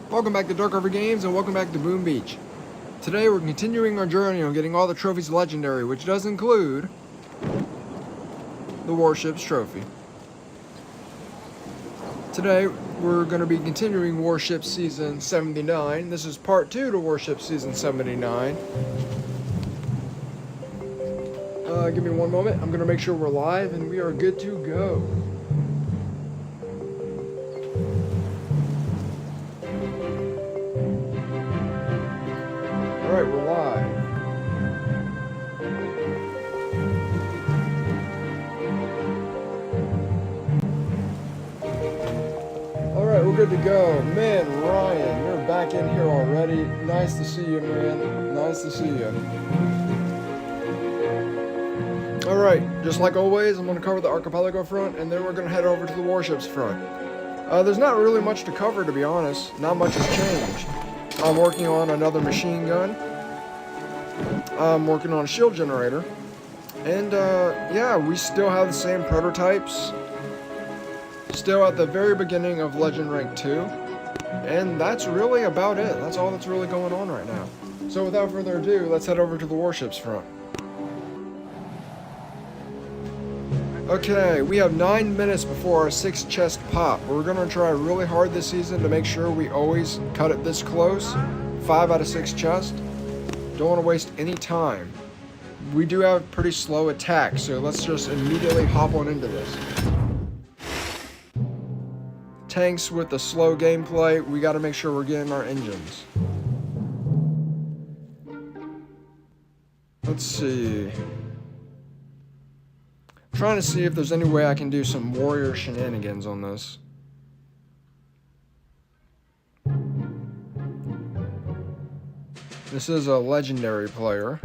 Welcome back to Dark River Games and welcome back to Boom Beach. Today we're continuing our journey on getting all the trophies legendary, which does include the Warships trophy. Today we're going to be continuing Warship Season 79. This is part 2 to Warship Season 79. Give me one moment. I'm going to make sure we're live and we are good to go. Alright, we're live. Alright, we're good to go. Man, Ryan, you're back in here already. Nice to see you, man. Nice to see you. Alright, just like always, I'm going to cover the archipelago front, and then we're going to head over to the warships front. There's not really much to cover, to be honest. Not much has changed. I'm working on another machine gun. I'm working on a shield generator. And, yeah, we still have the same prototypes. Still at the very beginning of Legend Rank 2. And that's really about it. That's all that's really going on right now. So without further ado, let's head over to the warships front. Okay, we have 9 minutes before our 6th chest pop. We're going to try really hard this season to make sure we always cut it this close. 5 out of 6 chests. Don't want to waste any time. We do have pretty slow attack, so let's just immediately hop on into this. Tanks with the slow gameplay, we got to make sure we're getting our engines. Let's see. Trying to see if there's any way I can do some warrior shenanigans on this. This is a legendary player.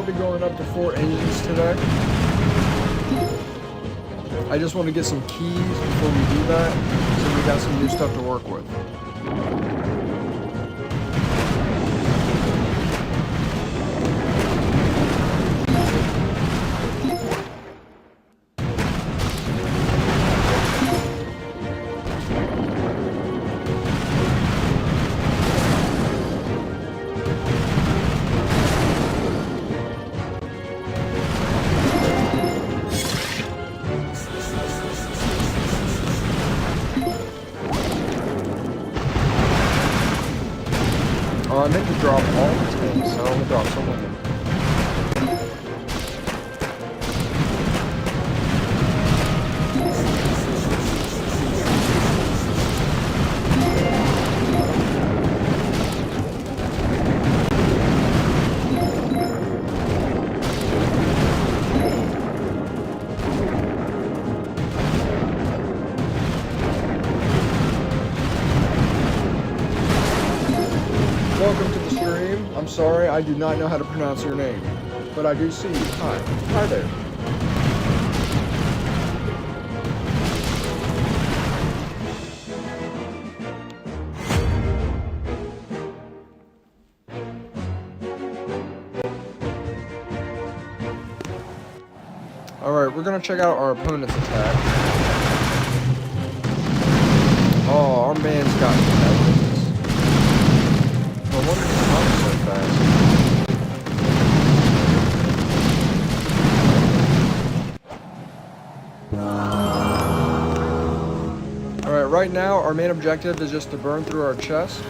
Be going up to 4 engines today. I just want to get some keys before we do that, so we got some new stuff to work with. I meant to drop all the tanks, so I only dropped some of them. Welcome to the stream. I'm sorry, I do not know how to pronounce your name, but I do see you. Hi. Hi there. Alright, we're gonna check out our opponent's attack. Oh, our man's got evidence. I wonder if he's not so fast. Alright, right now our main objective is just to burn through our chest.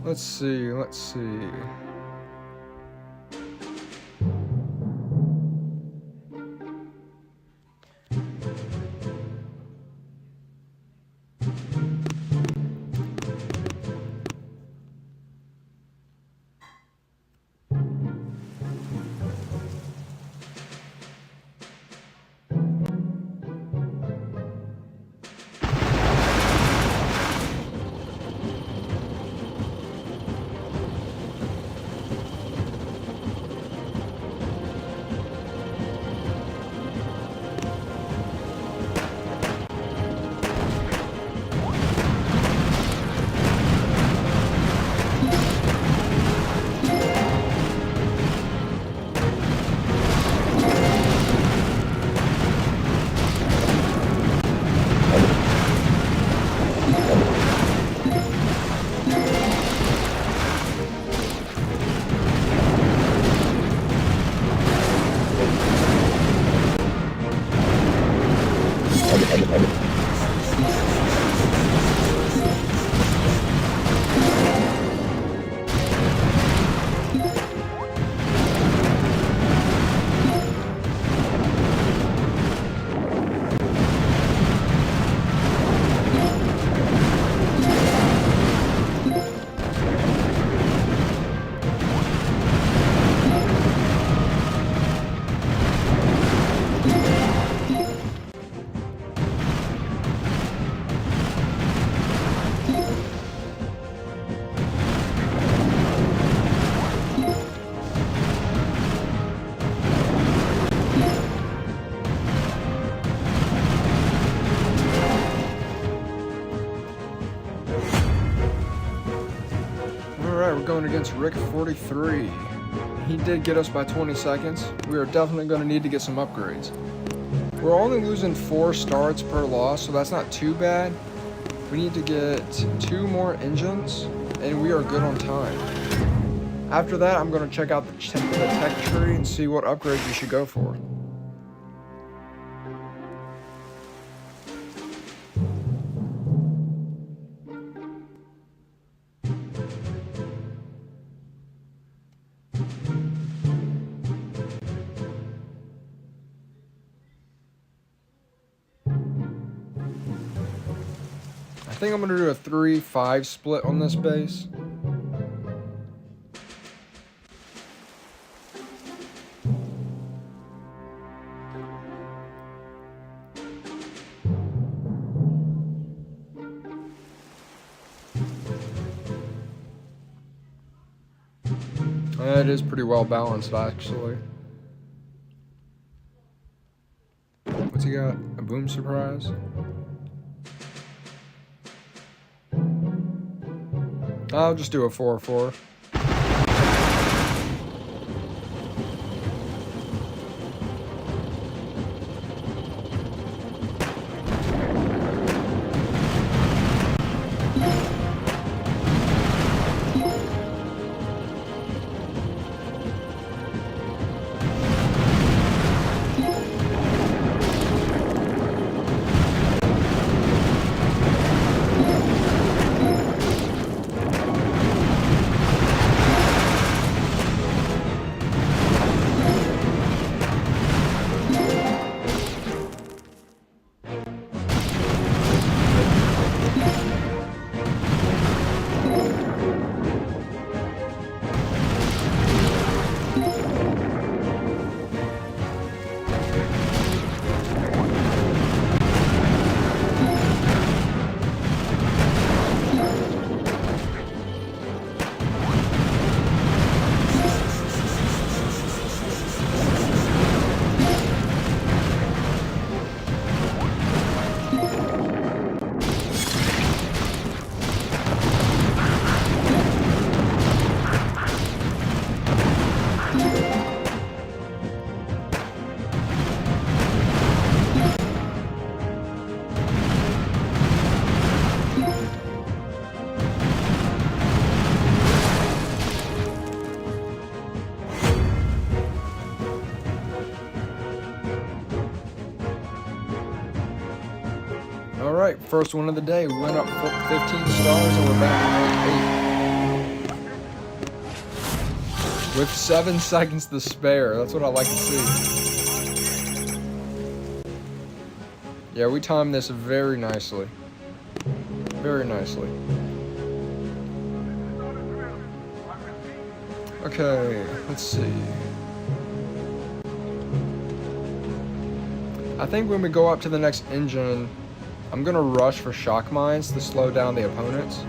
Let's see. Alright, we're going against Rick 43. He did get us by 20 seconds. We are definitely going to need to get some upgrades. We're only losing 4 starts per loss, so that's not too bad. We need to get 2 more engines, and we are good on time. After that, I'm going to check out the tech tree and see what upgrades we should go for. I think I'm going to do a 3-5 split on this base. It is pretty well balanced, actually. What's he got? A boom surprise? I'll just do a 4-4. Alright, first one of the day. We went up 15 stars and we're back to rank With 7 seconds to spare. That's what I like to see. Yeah, we timed this very nicely. Very nicely. Okay, let's see. I think when we go up to the next engine, I'm gonna rush for shock mines to slow down the opponents.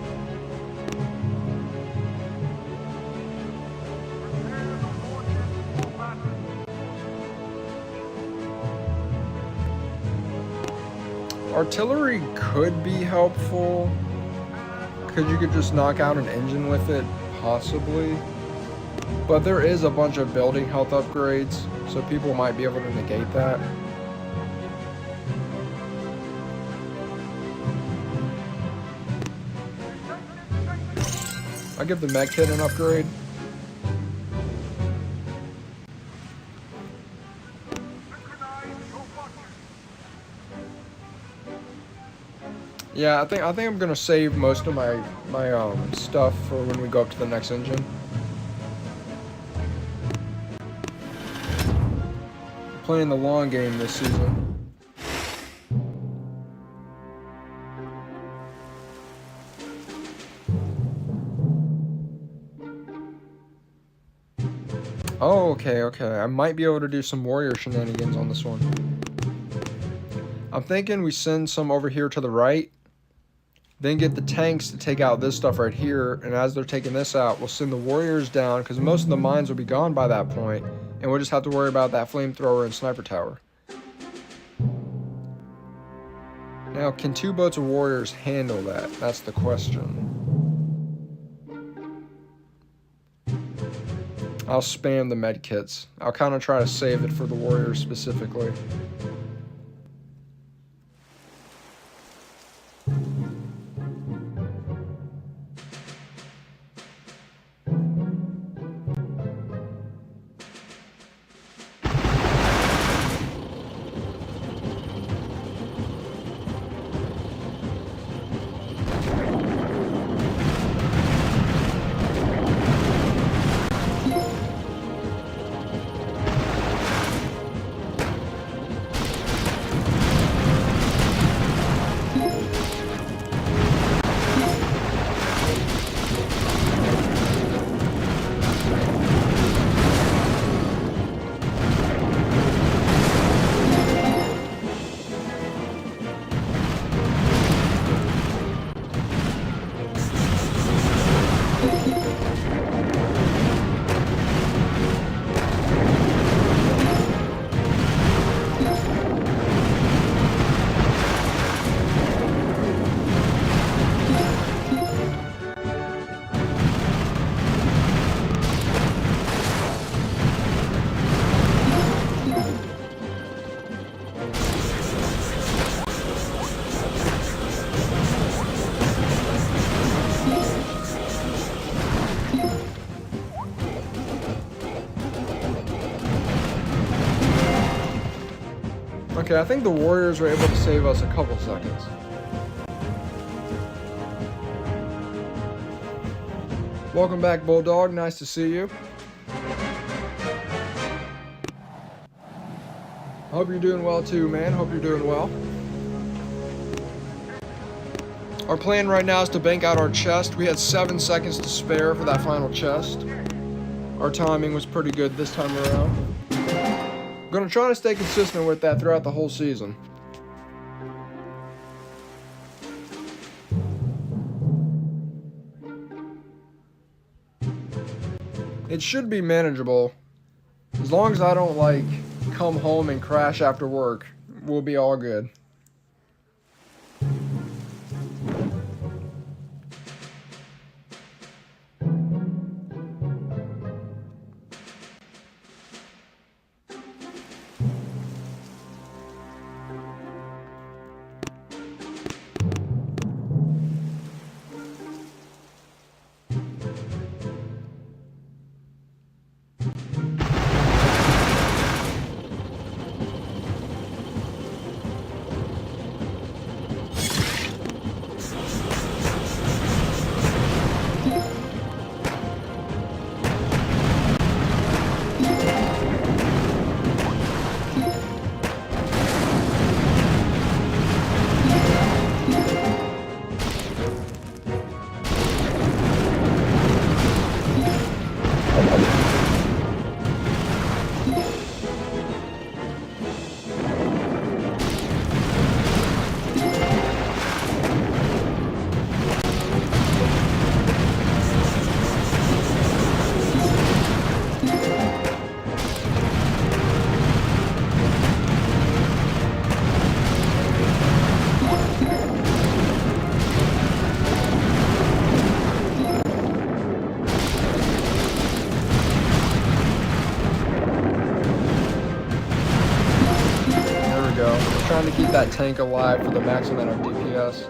Artillery could be helpful, because you could just knock out an engine with it, possibly. But there is a bunch of building health upgrades, so people might be able to negate that. I'll give the mech kit an upgrade. Yeah, I think I'm gonna save most of my stuff for when we go up to the next engine. Playing the long game this season. Oh, okay. I might be able to do some warrior shenanigans on this one. I'm thinking we send some over here to the right, then get the tanks to take out this stuff right here, and as they're taking this out, we'll send the warriors down, because most of the mines will be gone by that point, and we'll just have to worry about that flamethrower and sniper tower. Now, can 2 boats of warriors handle that? That's the question. I'll spam the med kits. I'll kind of try to save it for the warriors specifically. Okay, I think the warriors were able to save us a couple seconds. Welcome back, Bulldog. Nice to see you. Hope you're doing well too, man. Hope you're doing well. Our plan right now is to bank out our chest. We had 7 seconds to spare for that final chest. Our timing was pretty good this time around. I'm gonna try to stay consistent with that throughout the whole season. It should be manageable. As long as I don't, like, come home and crash after work, we'll be all good. that tank alive for the max amount of DPS.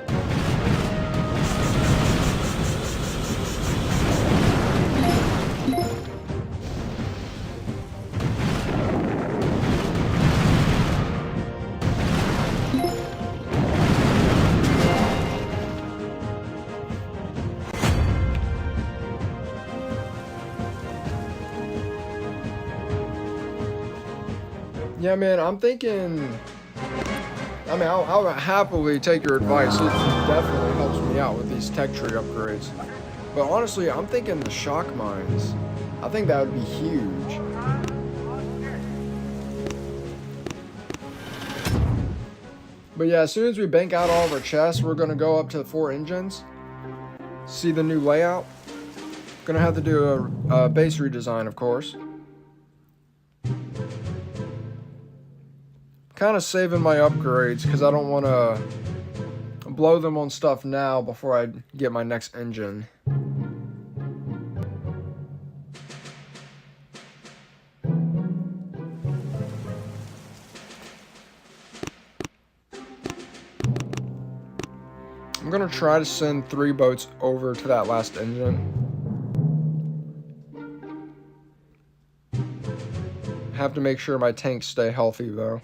Yeah, man, I'm thinking, I mean, I'll happily take your advice. It definitely helps me out with these tech tree upgrades. But honestly, I'm thinking the shock mines. I think that would be huge. But yeah, as soon as we bank out all of our chests, we're going to go up to the 4 engines. See the new layout. Gonna have to do a base redesign, of course. Kind of saving my upgrades because I don't want to blow them on stuff now before I get my next engine. I'm gonna try to send 3 boats over to that last engine. Have to make sure my tanks stay healthy though.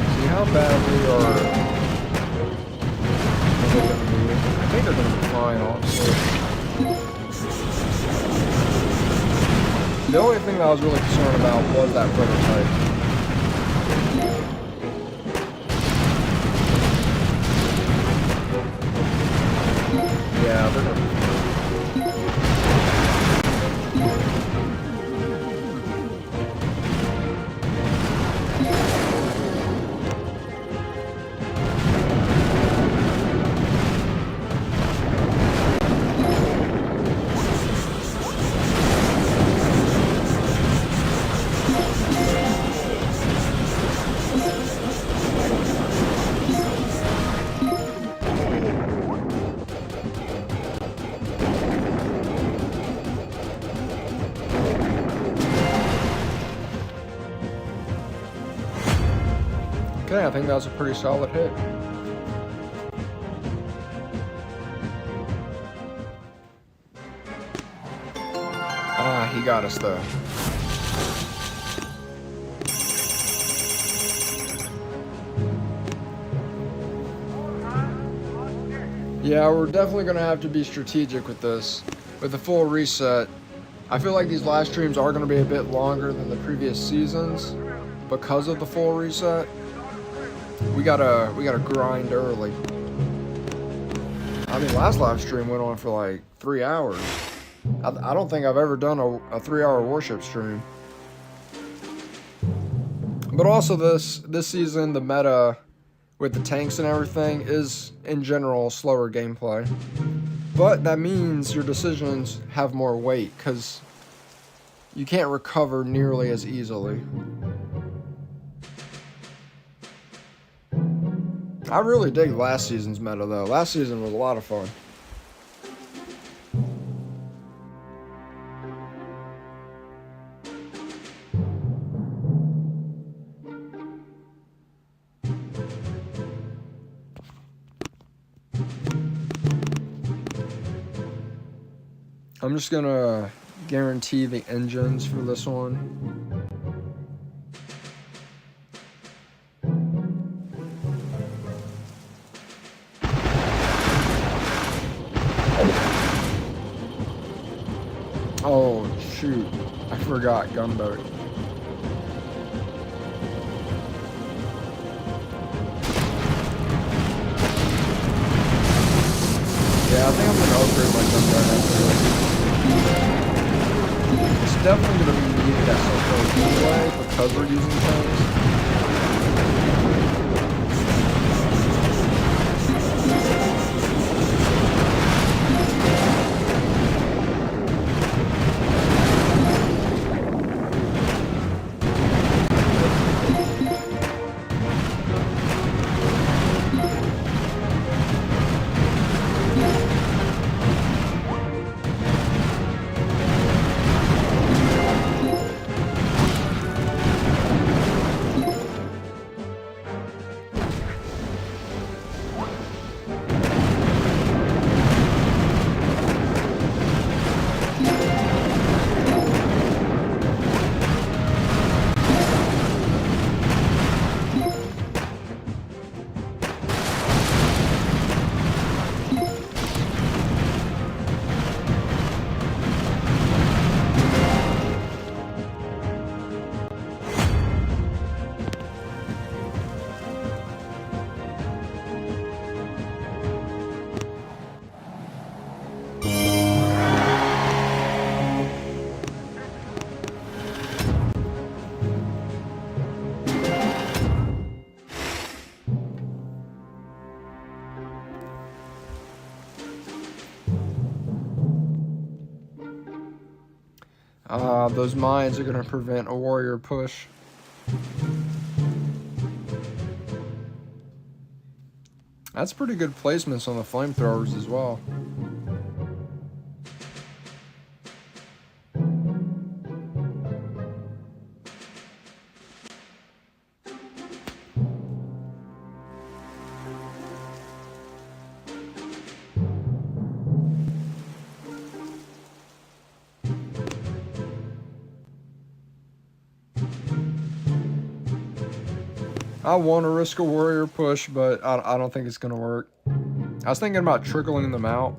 See how bad we are. I think they're gonna be fine, honestly. The only thing that I was really concerned about was that prototype. Yeah, they're gonna be okay, I think that was a pretty solid hit. Ah, he got us though. Yeah, we're definitely gonna have to be strategic with this. With the full reset, I feel like these live streams are gonna be a bit longer than the previous seasons because of the full reset. We gotta grind early. I mean, last live stream went on for like 3 hours. I don't think I've ever done a 3-hour Warship stream. But also this season, the meta with the tanks and everything is, in general, slower gameplay. But that means your decisions have more weight, because you can't recover nearly as easily. I really dig last season's meta, though. Last season was a lot of fun. I'm just gonna guarantee the engines for this one. Oh shoot, I forgot gunboat. Yeah, I think I'm gonna upgrade my gunboat after. It's definitely going to be needed at some point anyway, because we're using tanks. Those mines are going to prevent a warrior push. That's pretty good placements on the flamethrowers as well. I want to risk a warrior push, but I don't think it's going to work. I was thinking about trickling them out.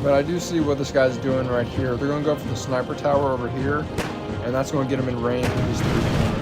But I do see what this guy's doing right here. They're going to go for the sniper tower over here, and that's going to get them in range of these 3 cannons.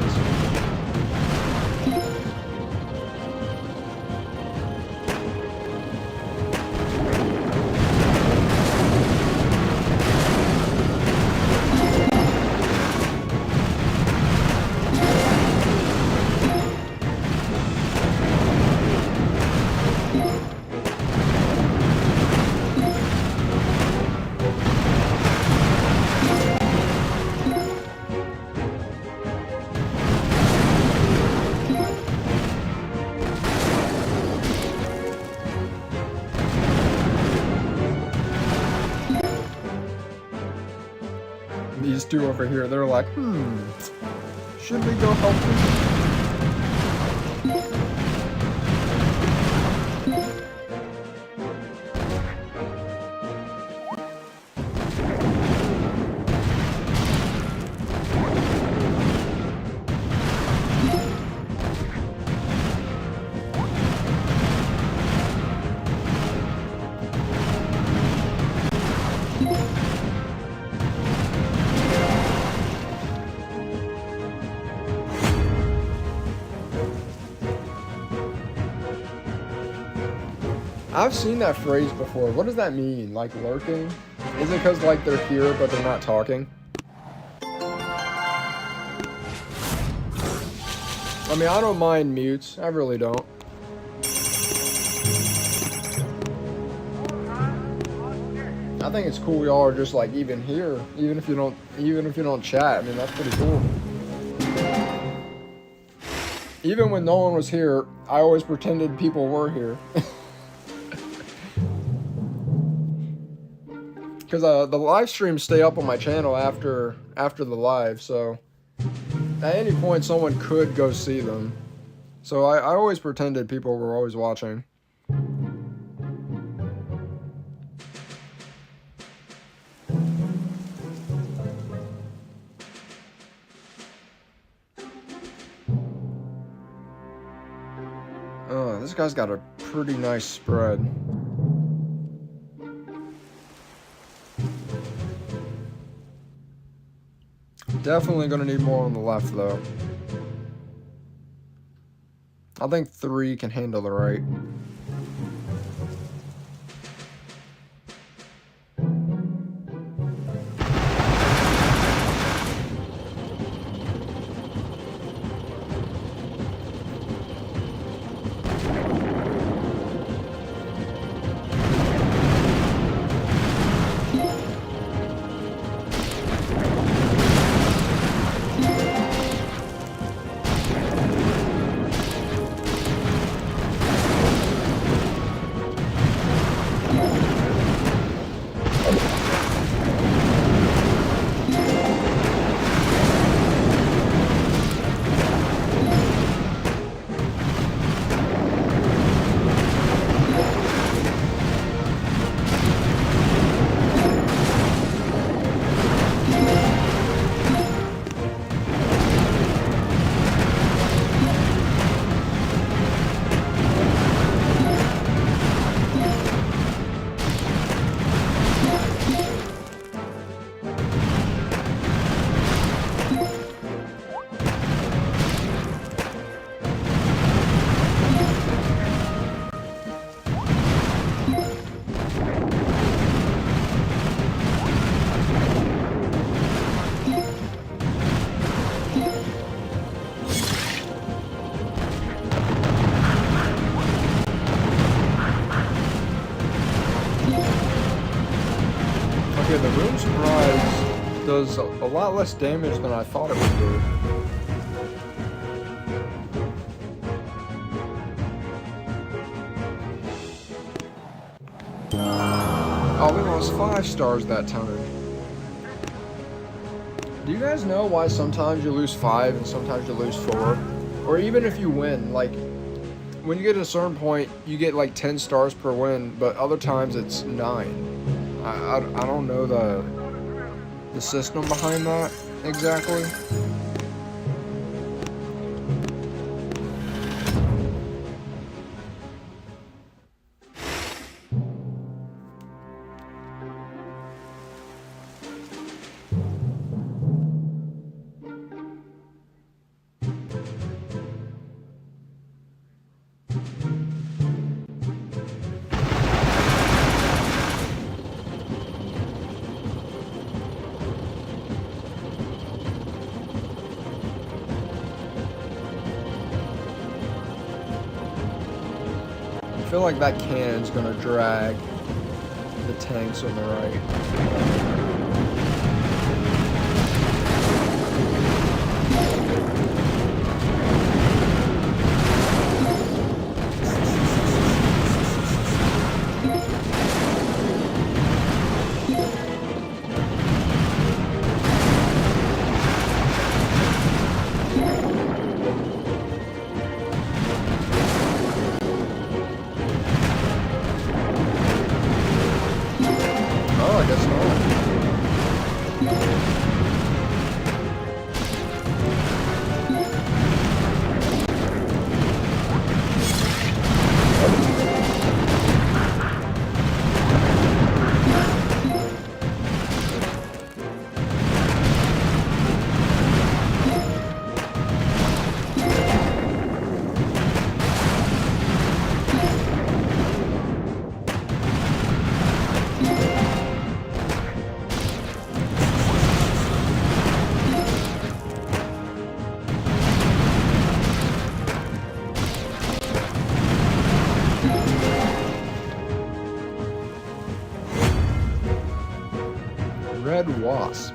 These 2 over here, they're like, should we go help them? I've seen that phrase before. What does that mean? Like lurking? Is it because like they're here but they're not talking? I mean, I don't mind mutes. I really don't. I think it's cool y'all are just like even here, even if you don't chat. I mean, that's pretty cool. Even when no one was here, I always pretended people were here. Because the live streams stay up on my channel after the live, so at any point someone could go see them. So I always pretended people were always watching. This guy's got a pretty nice spread. Definitely gonna need more on the left though. I think 3 can handle the right. surprised, does a lot less damage than I thought it would do. Oh, we lost 5 stars that time. Do you guys know why sometimes you lose 5 and sometimes you lose 4? Or even if you win, like, when you get to a certain point, you get like 10 stars per win, but other times it's 9. I don't know the system behind that exactly. I feel like that cannon's gonna drag the tanks on the right. Oh, I guess not. Red Wasp.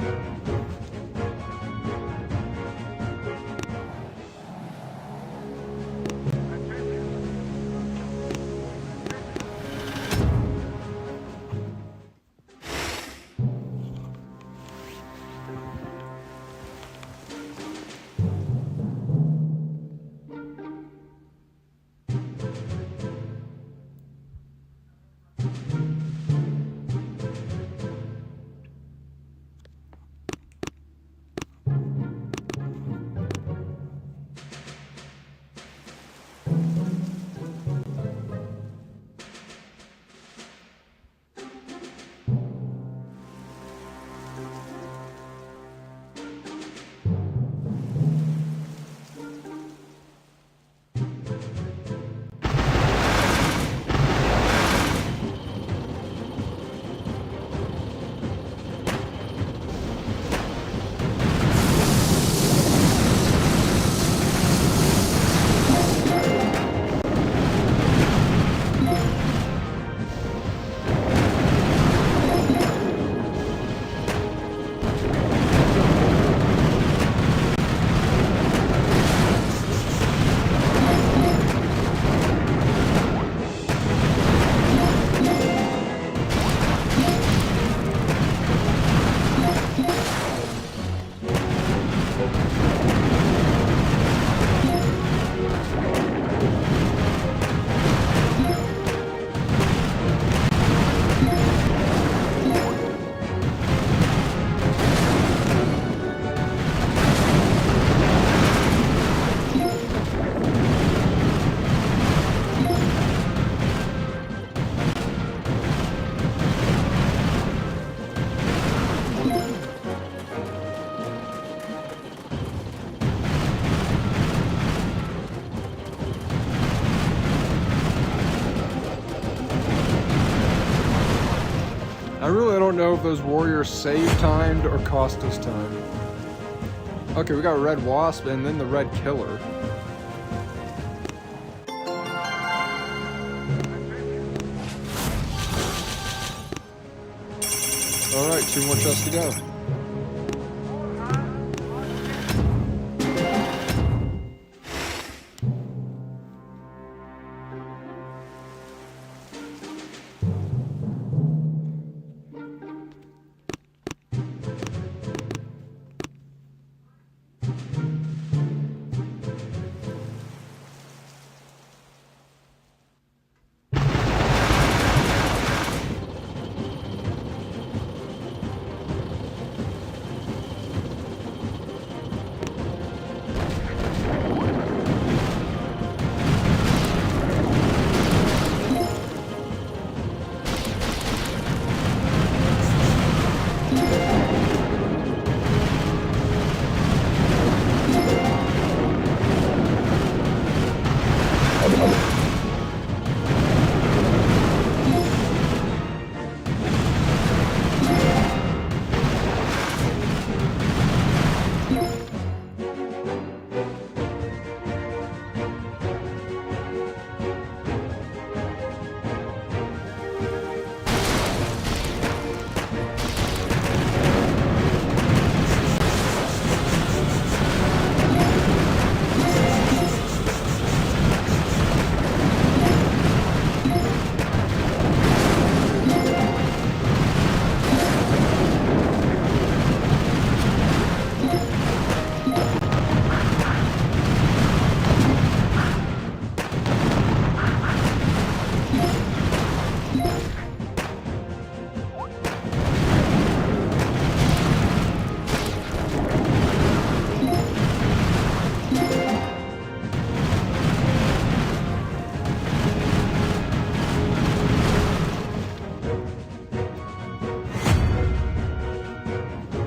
I really don't know if those warriors save timed or cost us time. Okay, we got Red Wasp and then the Red Killer. Alright, 2 more chests to go.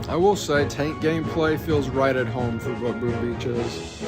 I will say, tank gameplay feels right at home for what Boom Beach is.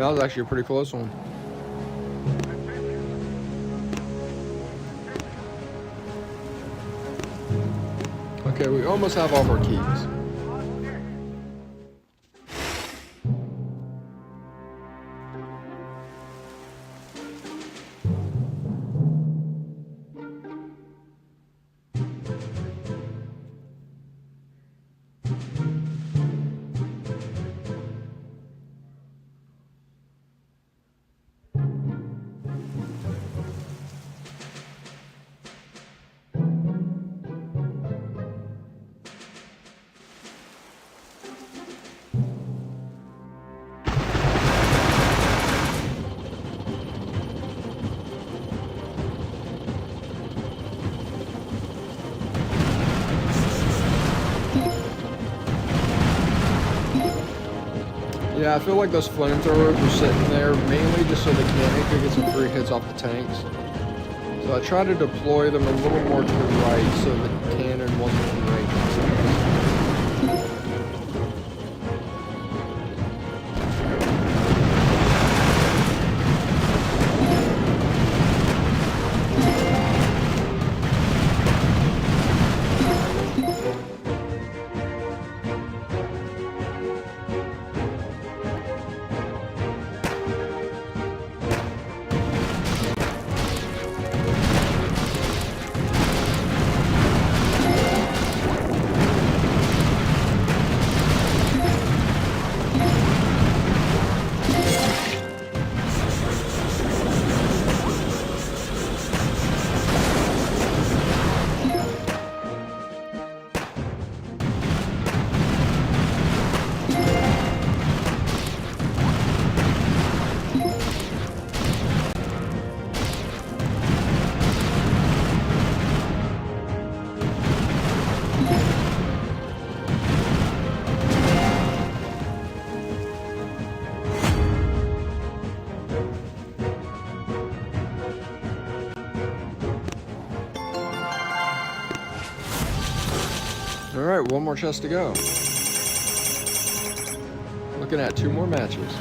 That was actually a pretty close one. Okay, we almost have all of our keys. Yeah, I feel like those flamethrowers were sitting there mainly just so the cannon could get some free hits off the tanks. So I try to deploy them a little more to the right so the cannon wasn't in range. Alright, one more chest to go. Looking at 2 more matches.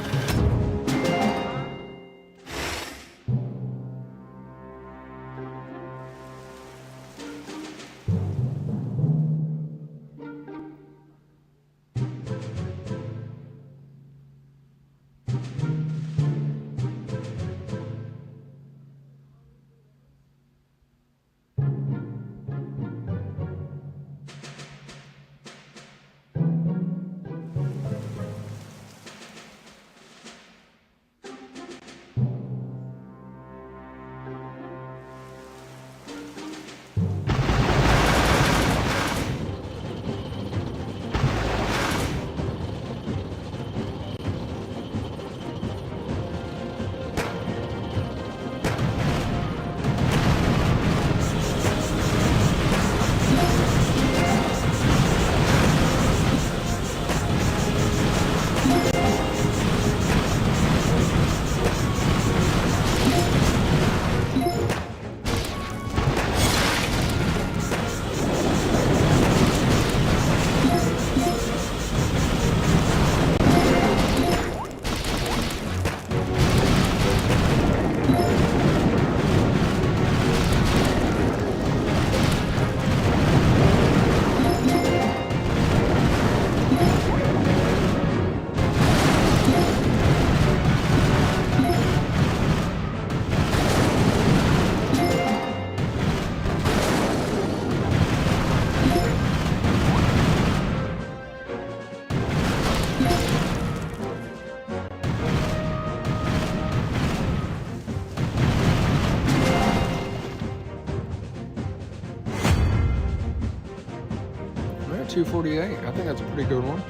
Alright, 248. I think that's a pretty good one.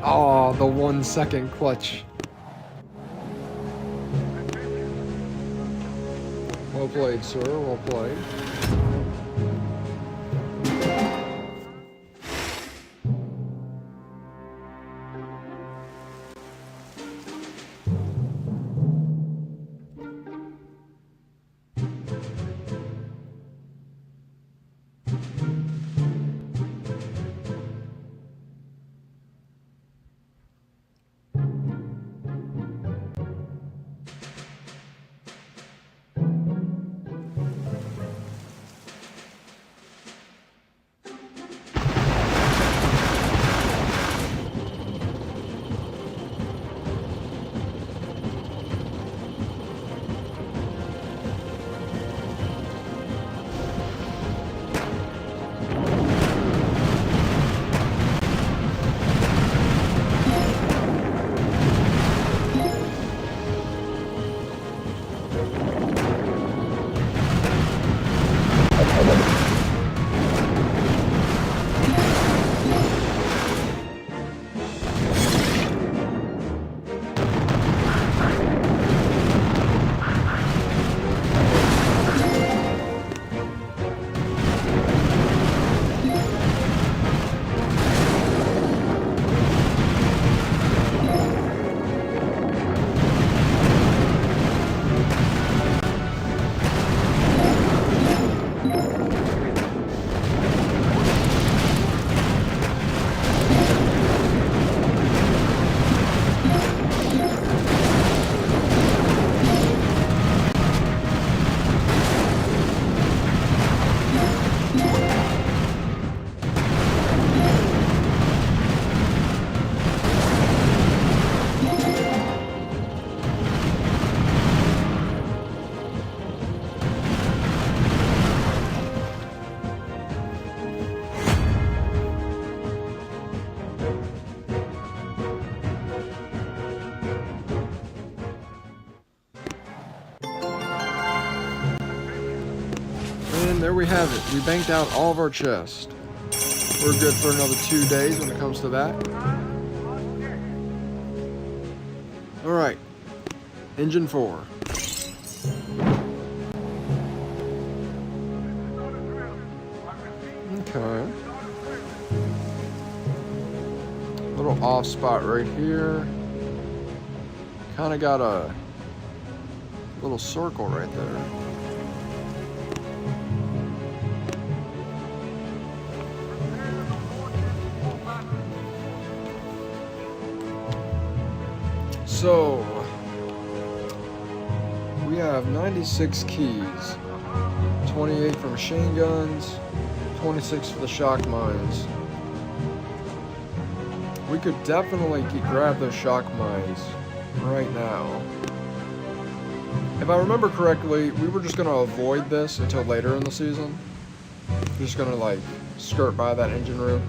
Oh, the 1 second clutch. Well played, sir. Well played. And there we have it. We banked out all of our chests. We're good for another 2 days when it comes to that. Alright. Engine 4. Okay. Little off spot right here. Kind of got a little circle right there. So, we have 96 keys, 28 for machine guns, 26 for the shock mines. We could definitely grab those shock mines right now. If I remember correctly, we were just going to avoid this until later in the season. Just going to like skirt by that engine room.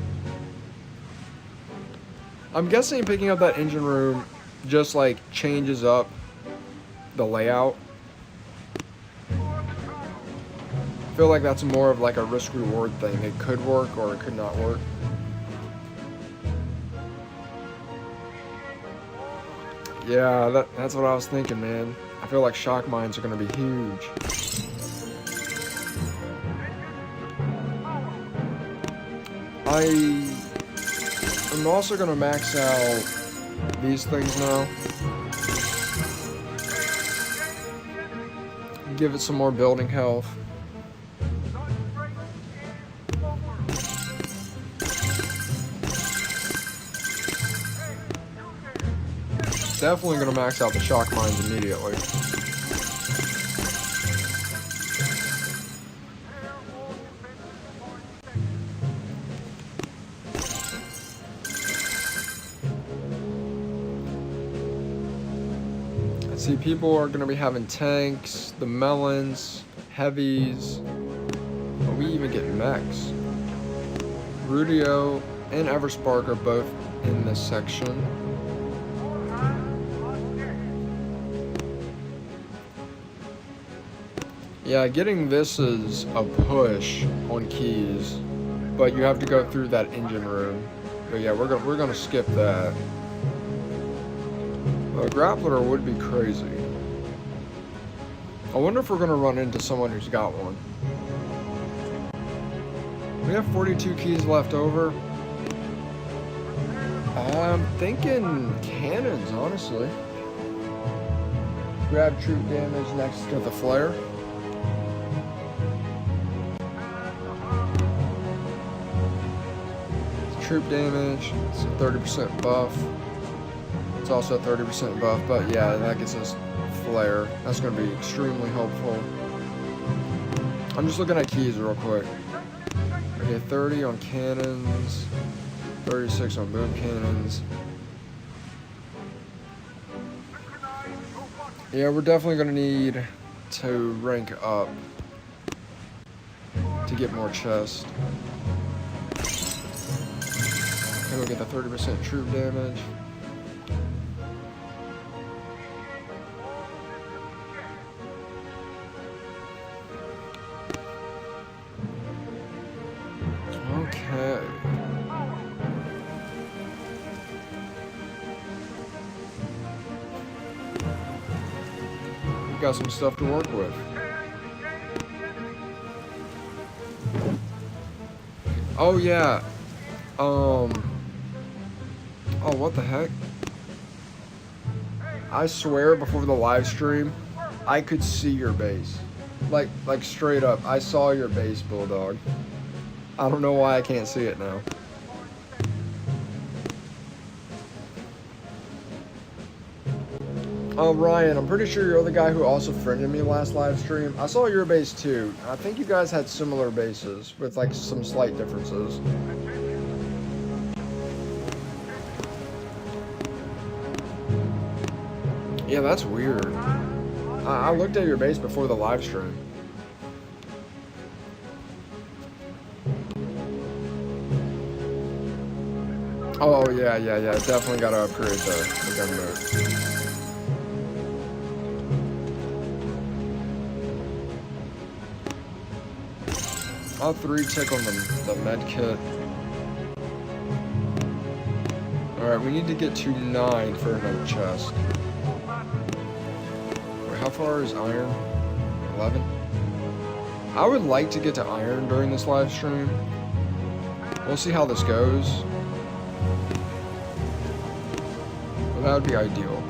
I'm guessing picking up that engine room just like changes up the layout. I feel like that's more of like a risk reward thing. It could work or it could not work. Yeah, that's what I was thinking, man. I feel like shock mines are going to be huge. I'm also going to max out these things now. Give it some more building health. Definitely going to max out the shock mines immediately. See, people are going to be having tanks, the melons, heavies. Oh, we even get mechs. Rudio and Everspark are both in this section. Yeah, getting this is a push on keys, but you have to go through that engine room. But yeah, we're gonna skip that. A grappler would be crazy. I wonder if we're gonna run into someone who's got one. We have 42 keys left over. I'm thinking cannons, honestly. Grab troop damage next to the flare. Troop damage, it's a 30% buff. It's also a 30% buff, but yeah, that gets us flare. That's going to be extremely helpful. I'm just looking at keys real quick. Okay, 30 on cannons, 36 on boom cannons. Yeah, we're definitely going to need to rank up to get more chest. Okay, we'll get the 30% troop damage. Okay. We've got some stuff to work with. Oh yeah. Oh, what the heck? I swear before the live stream, I could see your base. Like straight up, I saw your base, Bulldog. I don't know why I can't see it now. Ryan, I'm pretty sure you're the guy who also friended me last live stream. I saw your base too. I think you guys had similar bases with like some slight differences. Yeah, that's weird. I looked at your base before the live stream. Oh, yeah. Definitely gotta upgrade the gun mode. I'll 3 tick on the med kit. Alright, we need to get to 9 for another chest. Wait, how far is iron? 11? I would like to get to iron during this live stream. We'll see how this goes. But that would be ideal.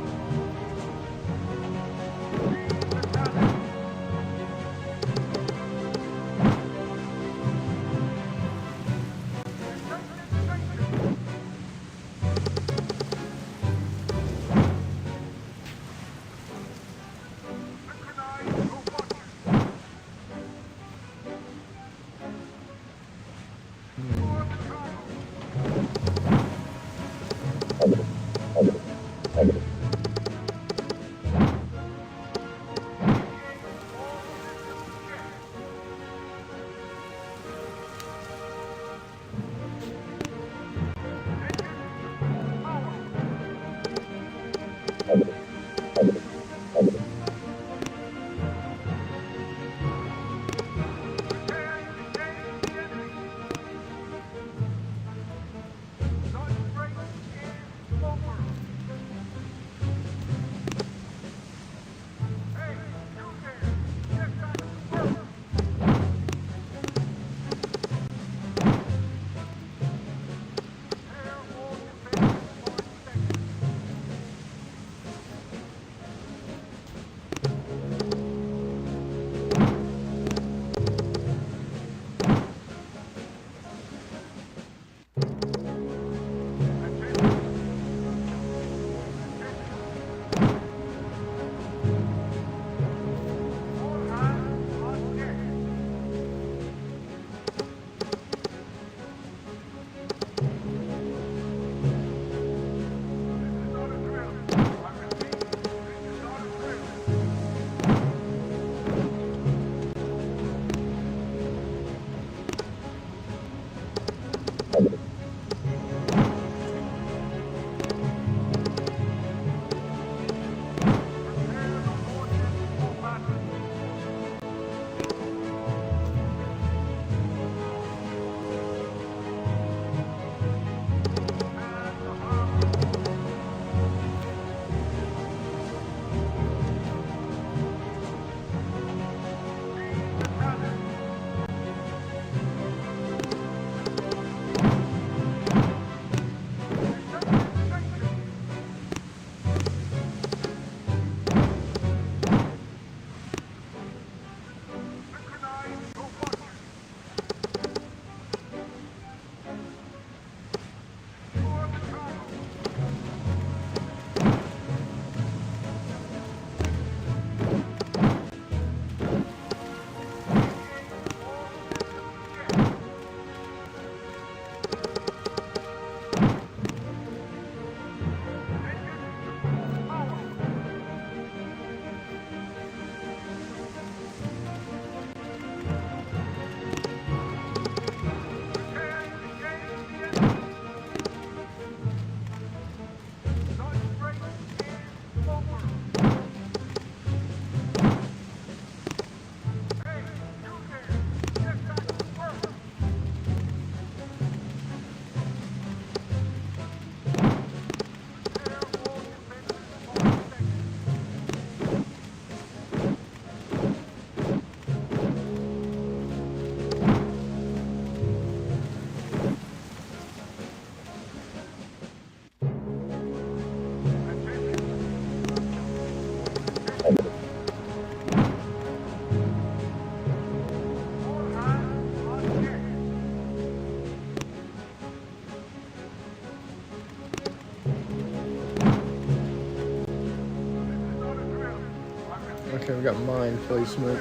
Okay, we got mine placement.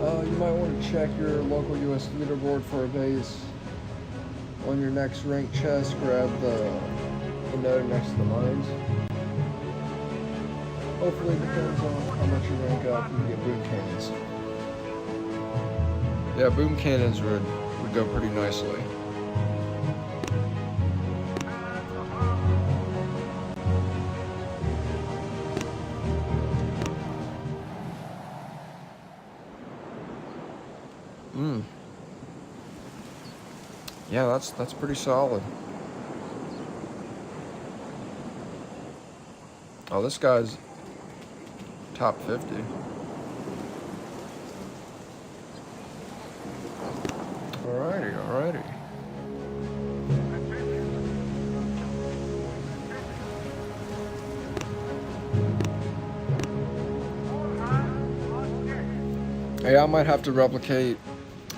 You might want to check your local US leaderboard for a base. On your next rank chest, grab the node next to the mines. Hopefully, depends on how much you rank up, you can get boom cannons. Yeah, boom cannons would go pretty nicely. Yeah, that's pretty solid. Oh, this guy's top 50. Alrighty, alrighty. Hey, I might have to replicate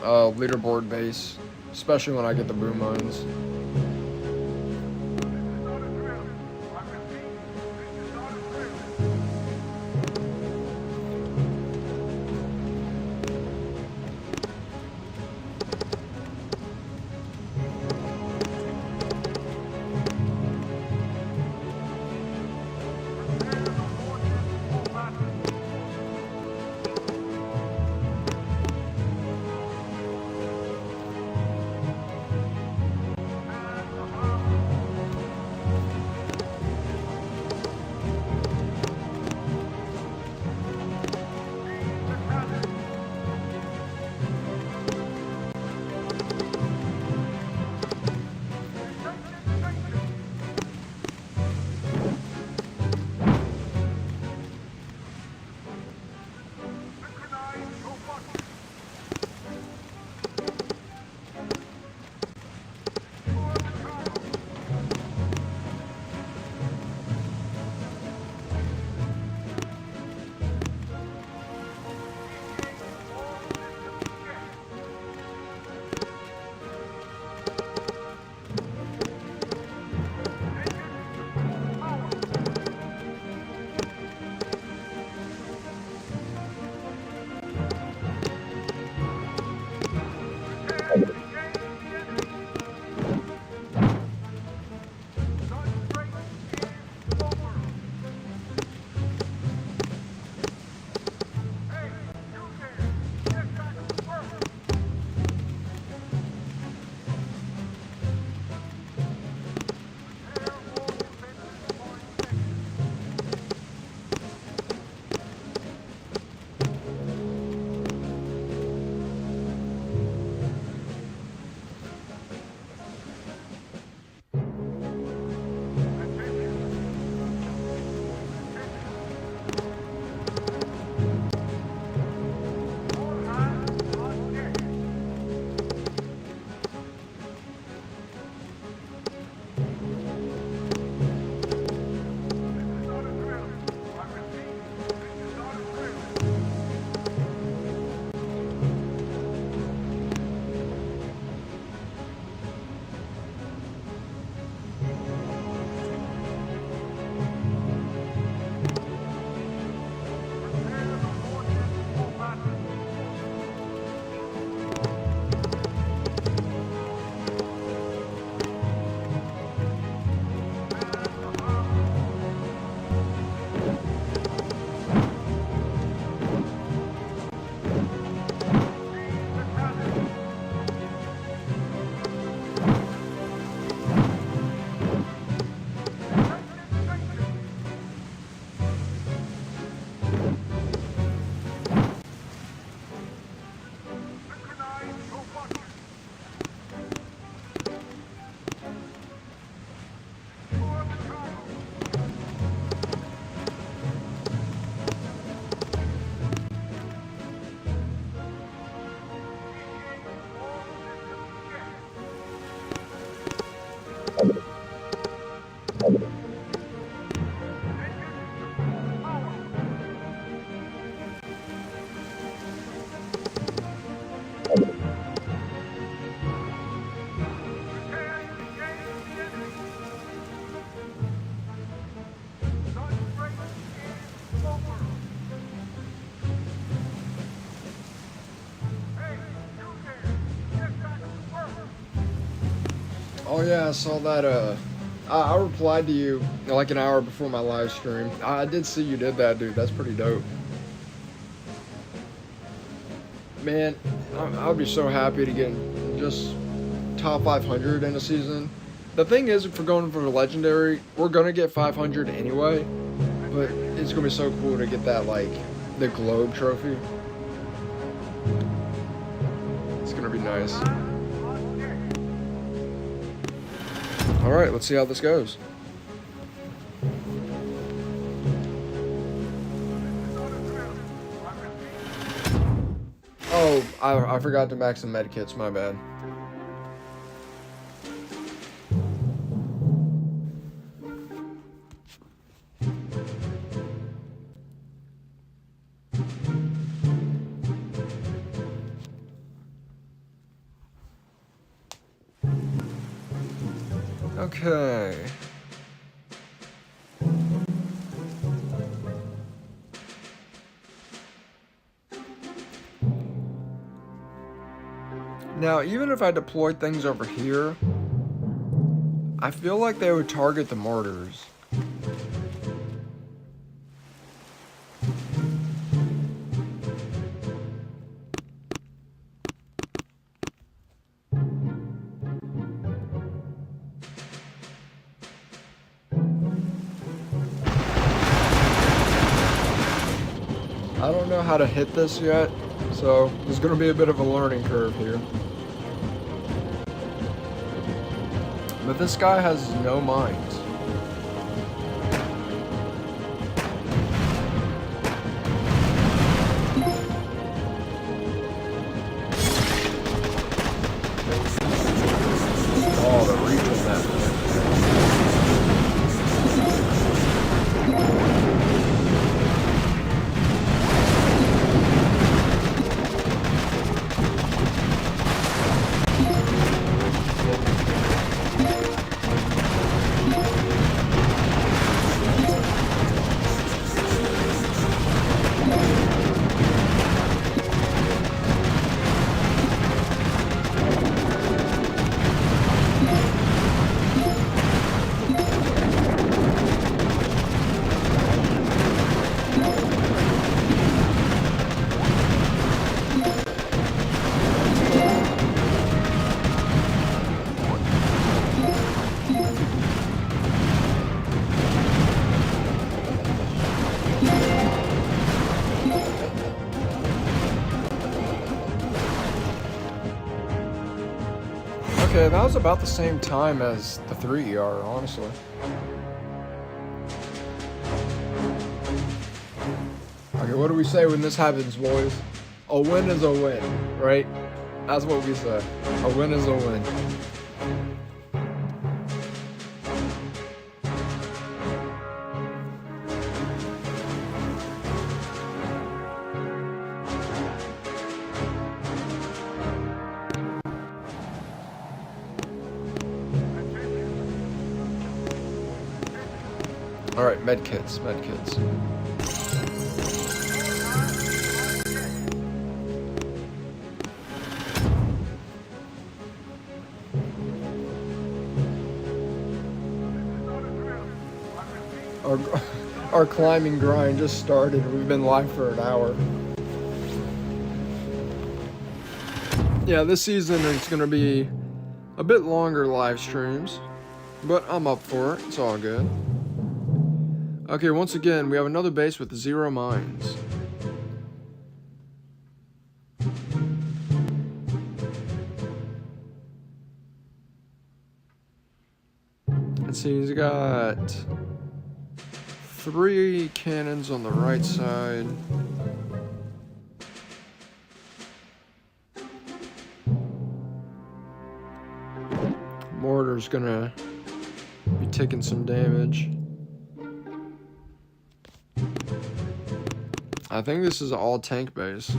leaderboard base, especially when I get the boom mines. Oh yeah, I saw that. I replied to you like an hour before my live stream. I did see you did that, dude. That's pretty dope. Man, I would be so happy to get just top 500 in a season. The thing is, if we're going for legendary, we're gonna get 500 anyway. But it's gonna be so cool to get that, like, the globe trophy. be nice. Alright, let's see how this goes. Oh, I forgot to max some med kits, my bad. Okay. Now, even if I deployed things over here, I feel like they would target the mortars. I don't know how to hit this yet, so there's going to be a bit of a learning curve here. But this guy has no mines. Oh, the reach of that thing. Okay, that was about the same time as the 3ER, honestly. Okay, what do we say when this happens, boys? A win is a win, right? That's what we say. A win is a win. Alright, medkits, medkits. Our climbing grind just started. We've been live for an hour. Yeah, this season it's gonna be a bit longer live streams, but I'm up for it. It's all good. Okay, once again, we have another base with 0 mines. Let's see, he's got 3 cannons on the right side. Mortar's gonna be taking some damage. I think this is all tank base.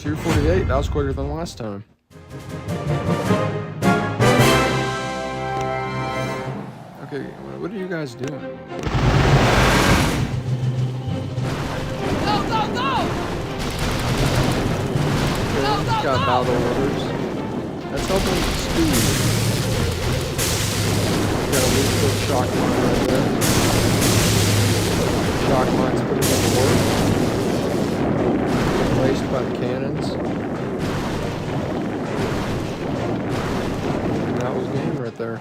2:48. That was quicker than last time. Okay, what are you guys doing? Go, go, go! Okay, Go, just go, got go! battle orders. That's helping with speed. Got a weak foot shock mine right there. Shock mine's putting in the work. Laced by the cannons. And that was game right there.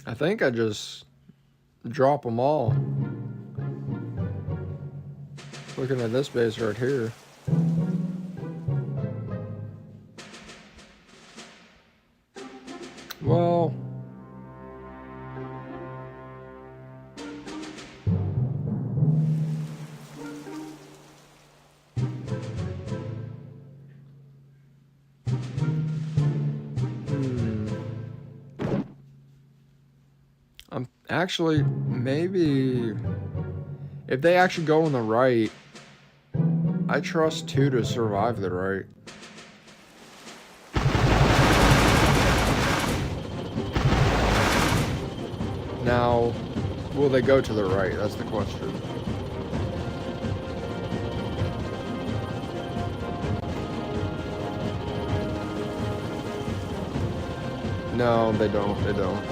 I think I just drop them all. Looking at this base right here. Well, I'm actually, maybe if they actually go on the right, I trust 2 to survive the right. Now, will they go to the right? That's the question. No, they don't. They don't.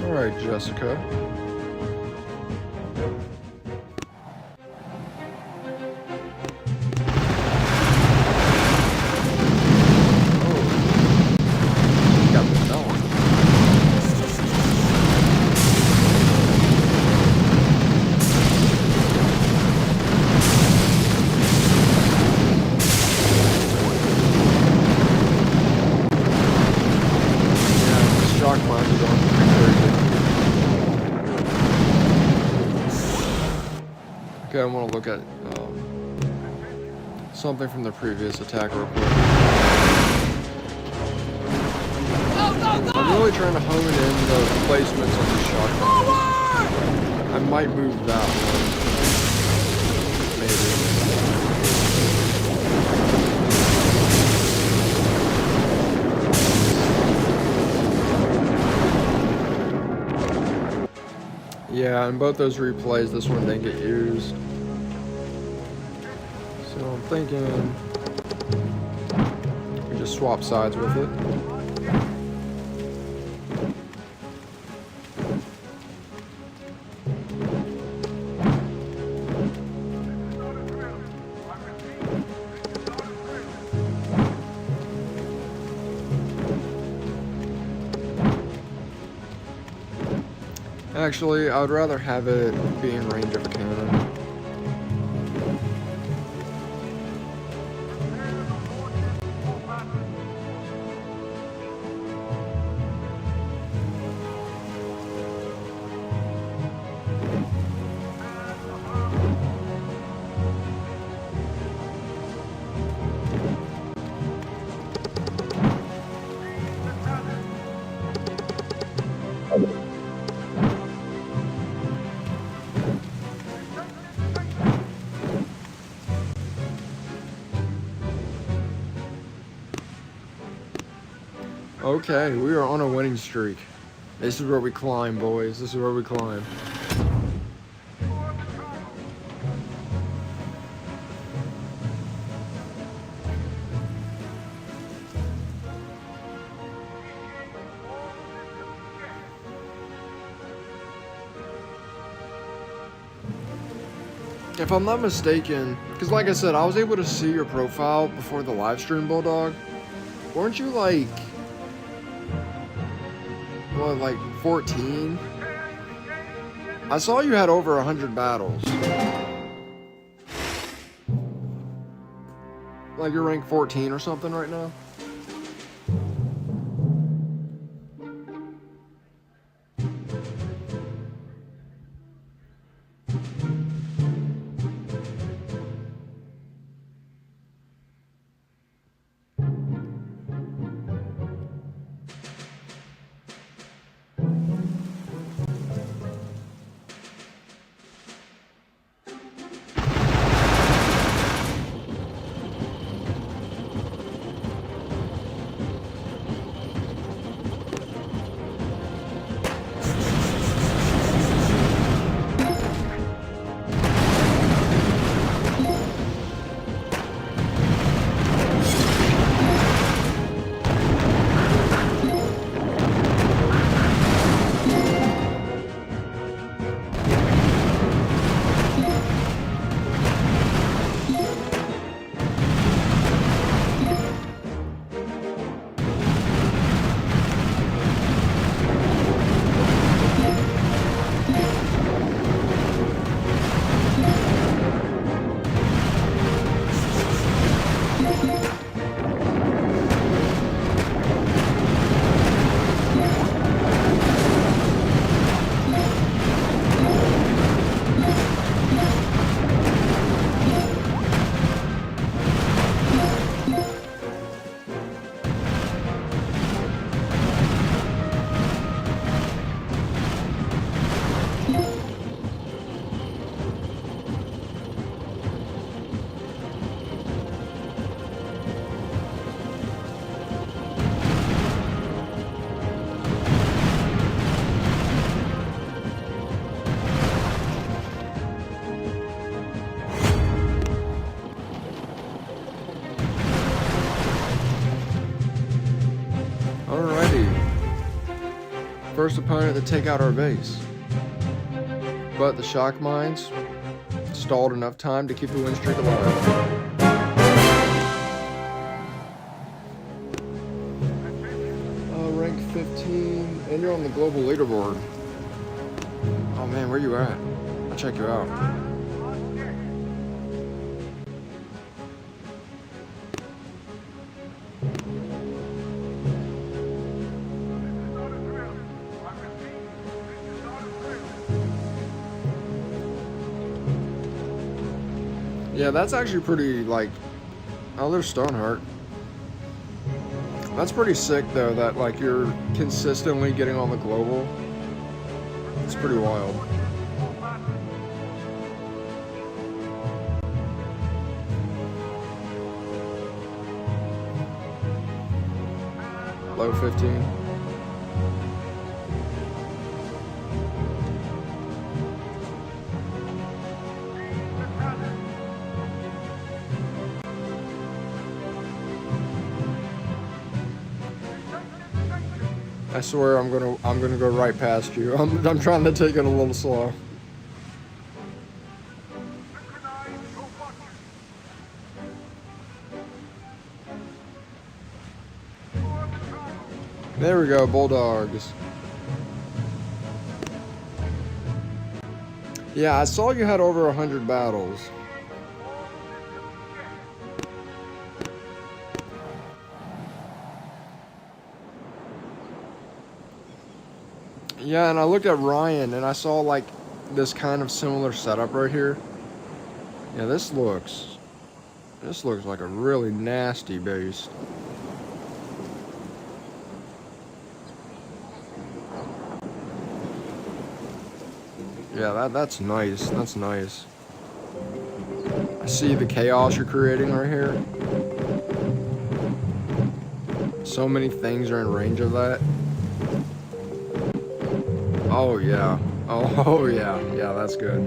Alright, Jessica. Oh. Got the melon. Yeah, the shock mines are going pretty crazy. Okay, I want to look at something from the previous attack real quick. Go, go, go! I'm really trying to hone in the placements on the shotgun. Forward! I might move that one. Maybe. Yeah, in both those replays, this one didn't get used. So I'm thinking we just swap sides with it. Actually, I would rather have it be in range of a cannon. Okay, we are on a winning streak. This is where we climb, boys. This is where we climb. If I'm not mistaken, because like I said, I was able to see your profile before the live stream, Bulldog. Weren't you like, what, like 14? I saw you had over 100 battles. Like you're ranked 14 or something right now? First opponent to take out our base. But the shock mines stalled enough time to keep the win streak alive. Rank 15, and you're on the global leaderboard. Oh man, where you at? I'll check you out. Yeah, that's actually pretty, like, oh, there's Stoneheart. That's pretty sick, though, that, like, you're consistently getting on the global. It's pretty wild. Low 15. I swear I'm gonna go right past you. I'm trying to take it a little slow. There we go, Bulldogs. Yeah, I saw you had over 100 battles. Yeah, and I looked at Ryan and I saw like this kind of similar setup right here. Yeah, this looks like a really nasty base. Yeah, that's nice. That's nice. I see the chaos you're creating right here. So many things are in range of that. Oh yeah. Oh yeah. Yeah, that's good.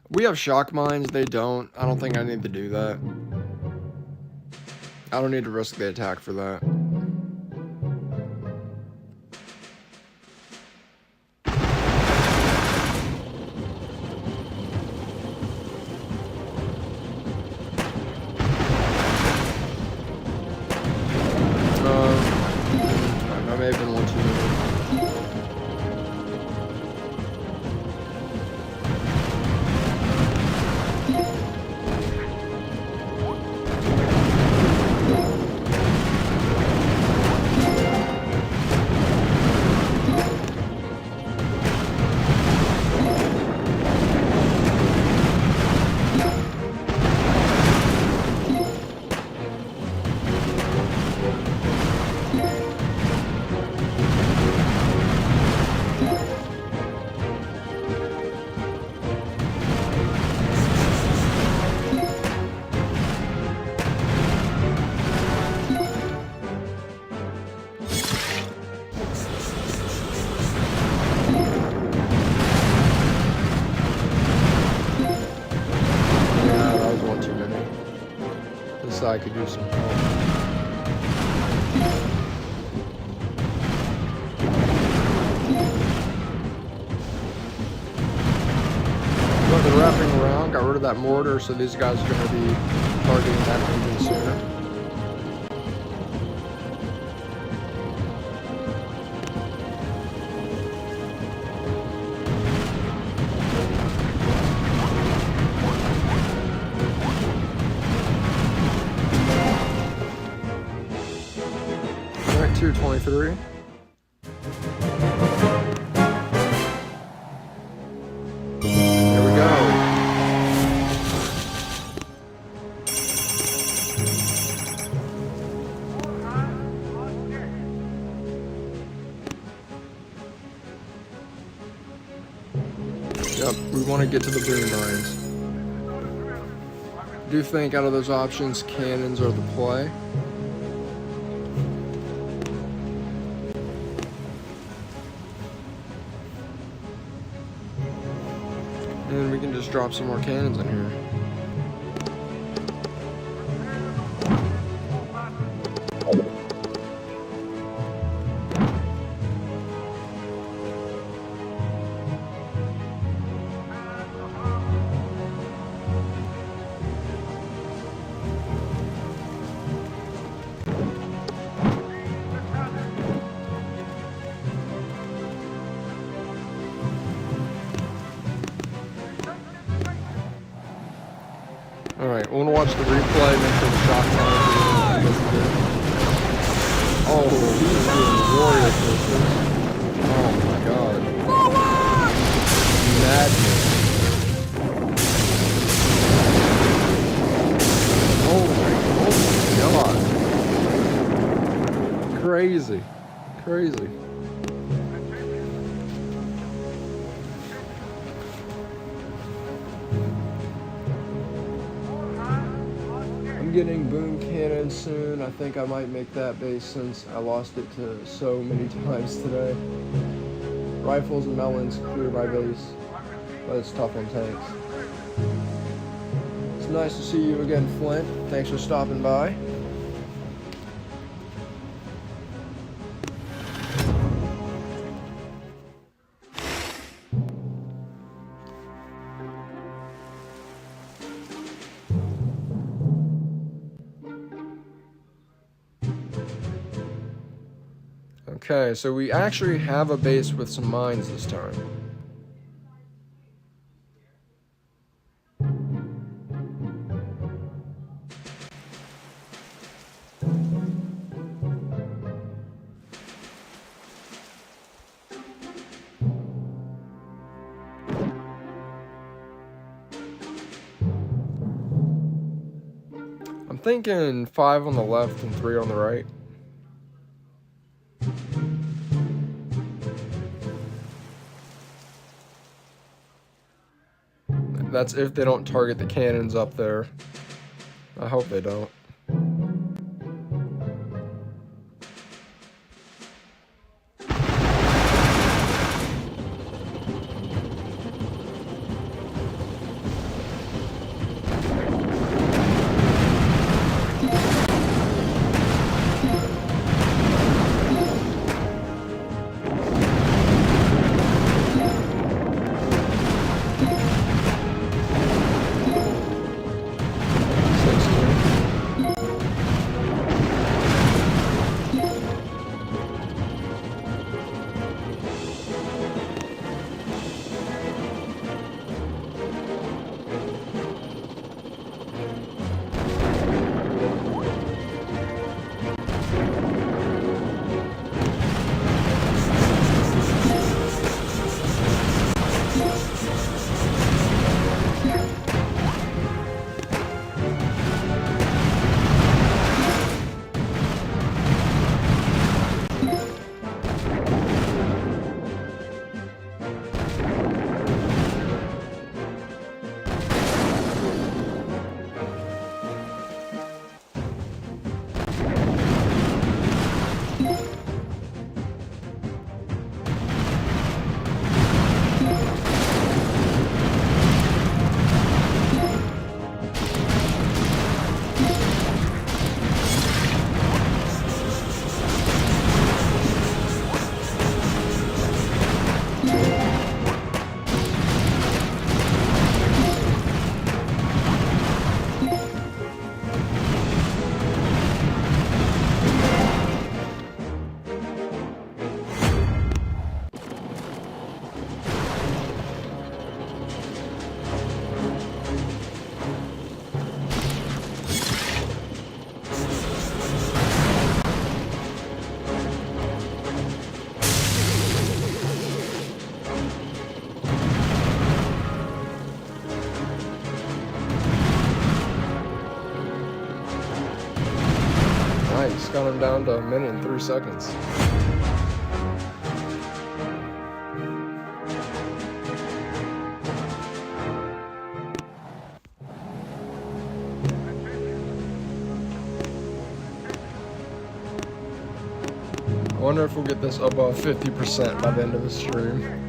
We have shock mines, they don't. I don't think I need to do that. I don't need to risk the attack for that. I may have been one too many. I could use some help. But they're wrapping around, got rid of that mortar, so these guys are going to be targeting that engine sooner. Alright, 223. There we go. Yep, we want to get to the boom mines. I do think out of those options, cannons are the play. And we can just drop some more cannons in here. Alright, we'll watch the replay, make sure the shot count is good. Oh, he's doing warrior pushes. Oh my god. Madness. Oh my god. Crazy. Crazy. I'm getting boom cannon soon. I think I might make that base since I lost it to so many times today. Rifles and melons clear my base, but it's tough on tanks. It's nice to see you again, Flint. Thanks for stopping by. Okay, so we actually have a base with some mines this time. I'm thinking 5 on the left and 3 on the right. That's if they don't target the cannons up there. I hope they don't. Nice, got him down to 1 minute and 3 seconds. I wonder if we'll get this above 50% by the end of the stream.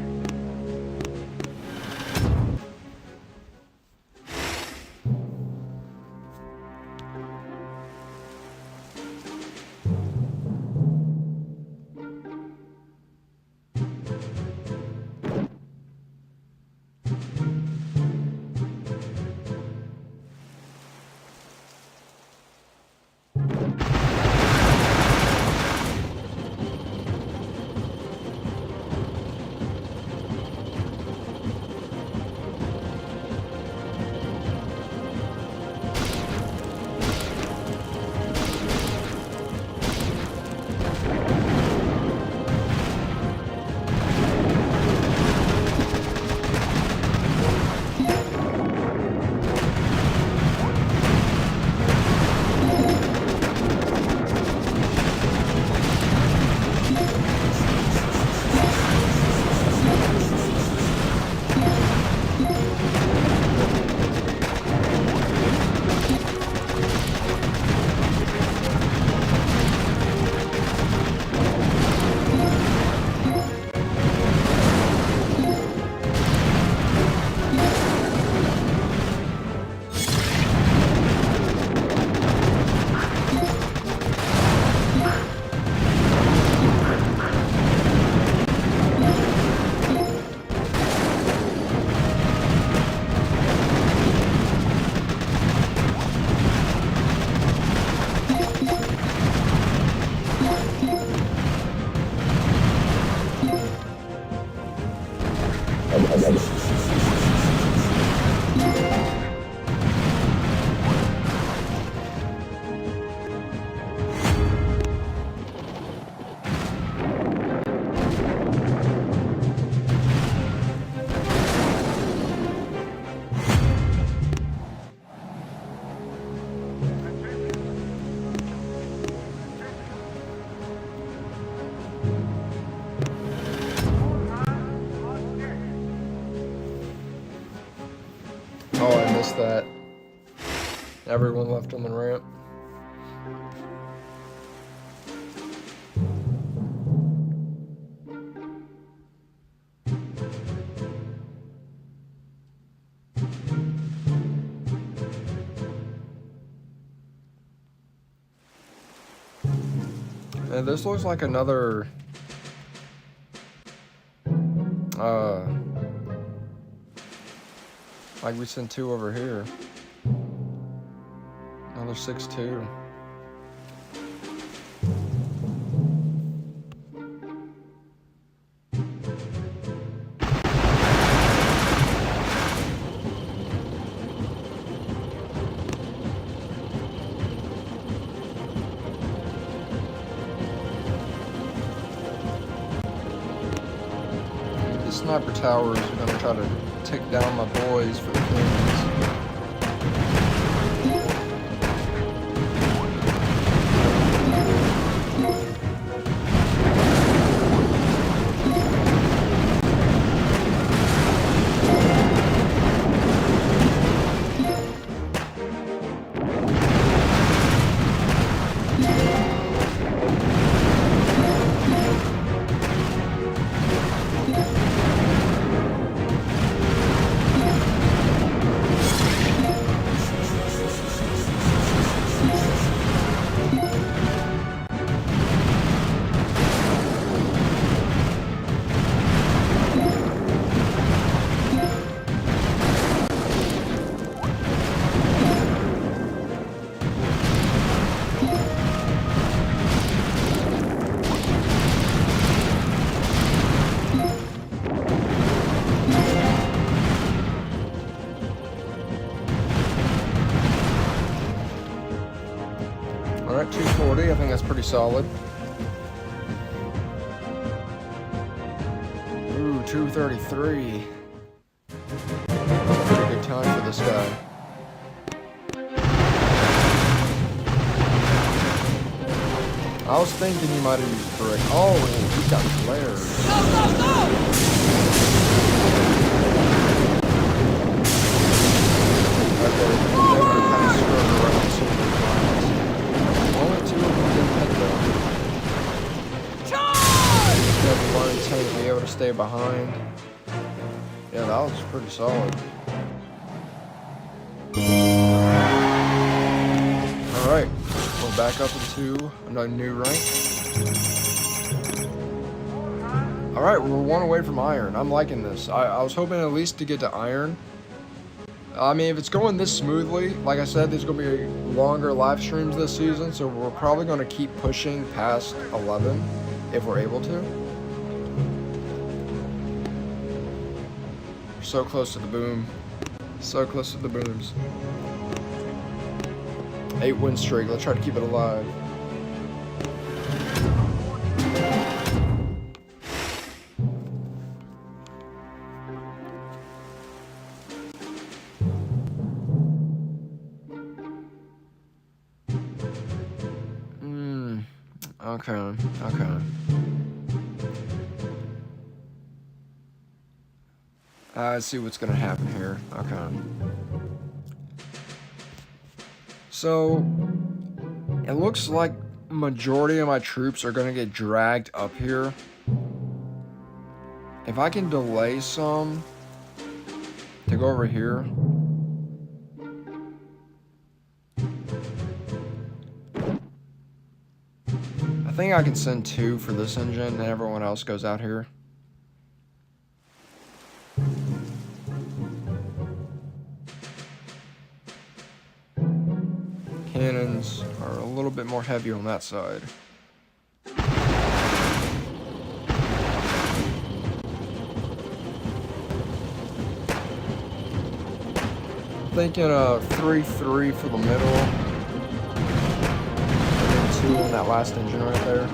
missed that. Everyone left on the ramp. And this looks like another like we sent 2 over here. Another 6-2. The sniper towers are gonna try to take down my boys for the cannons. Alright, 240, I think that's pretty solid. Ooh, 233. Pretty good time for this guy. I was thinking he might have used brick. Oh, he got flares. Go, go, go! Okay, they would have kind of screwed around some of the lines. Only 2 of them didn't hit though. Charge! You have to learn to be able to stay behind. Yeah, that was pretty solid. Alright, we're back up into another new rank. Alright, we're 1 away from iron. I'm liking this. I was hoping at least to get to iron. I mean, if it's going this smoothly, like I said, there's going to be longer live streams this season, so we're probably going to keep pushing past 11 if we're able to. We're so close to the boom. So close to the booms. 8 win streak. Let's try to keep it alive. Okay. I see what's gonna happen here. Okay. So, it looks like majority of my troops are gonna get dragged up here. If I can delay some to go over here. I think I can send 2 for this engine and everyone else goes out here. Cannons are a little bit more heavy on that side. Thinking 3-3 for the middle. And then 2 on that last engine right there.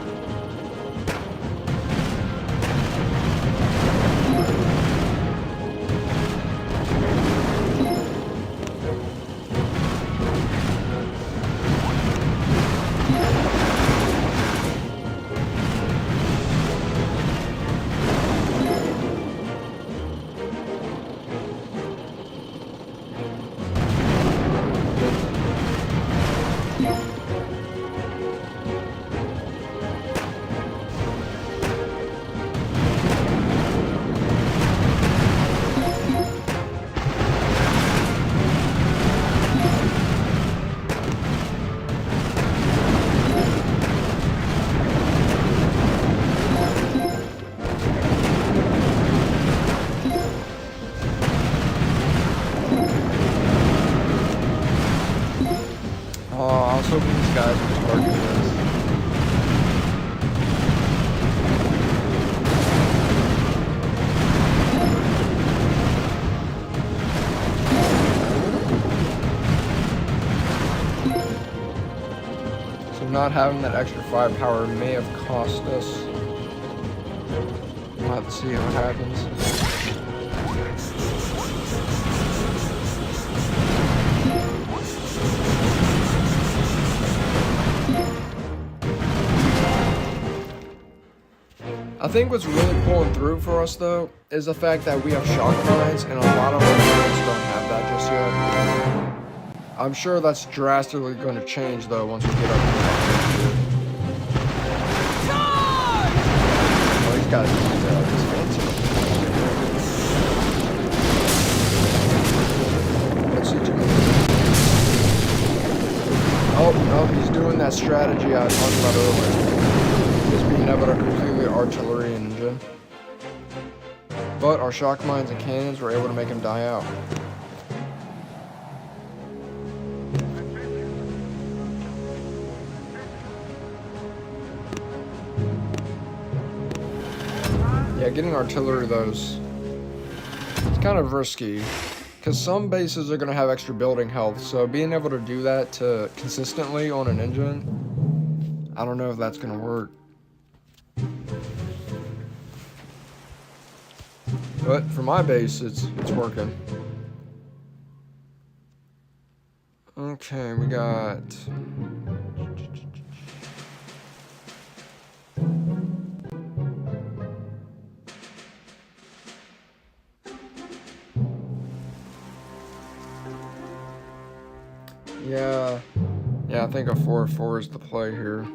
These guys are just working this. So not having that extra firepower may have cost us. We'll have to see what happens. I think what's really pulling through for us, though, is the fact that we have shock mines, and a lot of our units don't have that just yet. I'm sure that's drastically going to change, though, once we get up to the oh, these guys just fancy. Let's see too many. Oh, no, he's doing that strategy I was talking about earlier. Just being able to completely artillery an engine. But our shock mines and cannons were able to make him die out. Yeah, getting artillery though is it's kind of risky. Because some bases are going to have extra building health, so being able to do that to consistently on an engine, I don't know if that's going to work. But for my base, it's working. Okay, we got... Yeah, I think a 4-4 is the play here.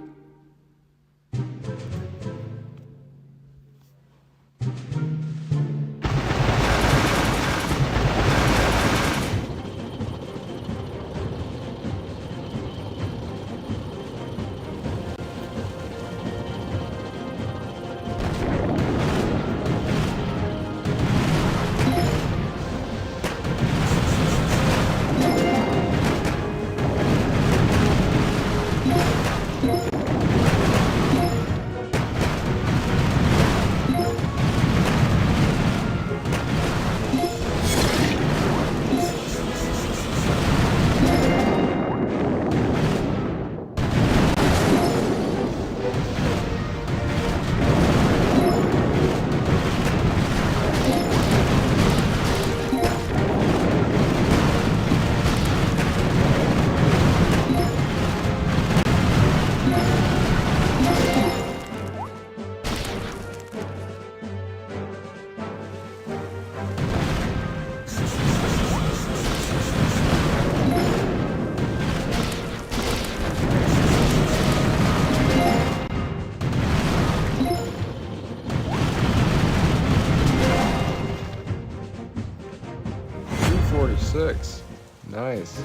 Nice.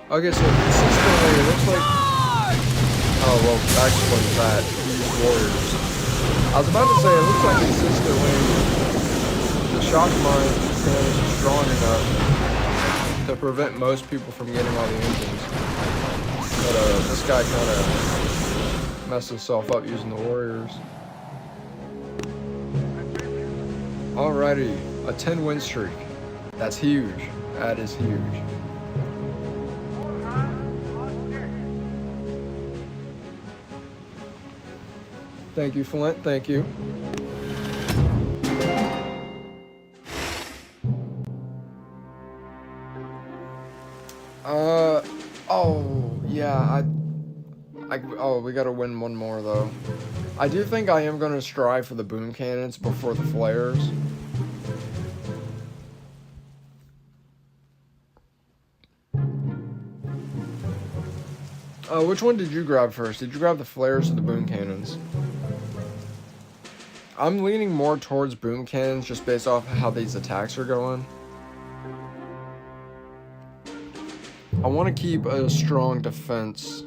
Okay, so consistently it looks like... Oh, well, that explains that. We use warriors. I was about to say, it looks like consistently the shock mine is strong enough to prevent most people from getting all the engines. But this guy kind of messed himself up using the warriors. Alrighty, a 10 win streak. That's huge. That is huge. Thank you, Flint. Thank you. Oh, yeah, oh, we gotta win one more, though. I do think I am gonna strive for the boom cannons before the flares. Which one did you grab first? Did you grab the flares or the boom cannons? I'm leaning more towards boom cannons just based off of how these attacks are going. I want to keep a strong defense.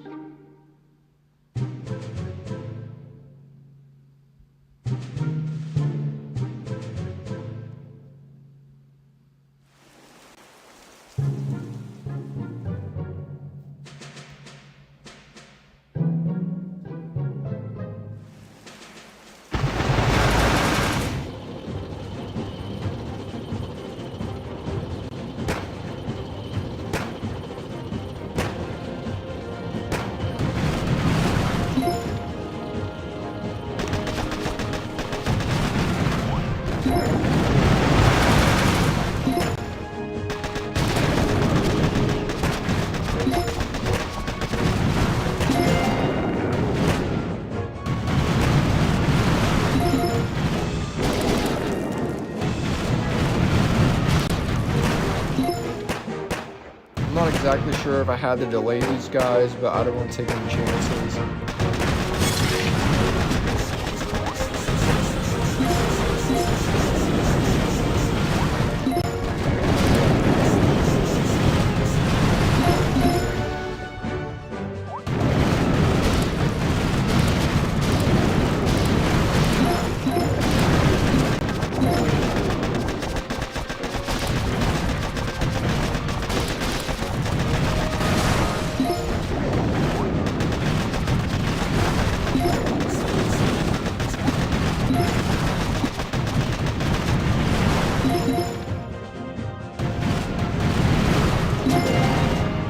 exactly sure if I had to delay these guys, but I don't want to take any chances.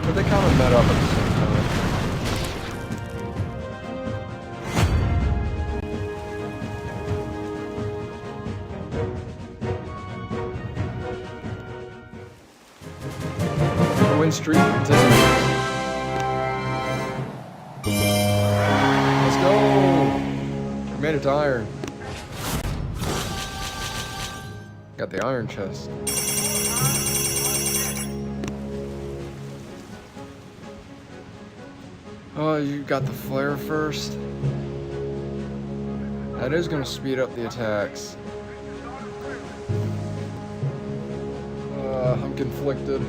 But they kind of met up at the same time. The win streak continues. Let's go! We made it to iron. Got the iron chest. Oh, you got the flare first? That is going to speed up the attacks. I'm conflicted.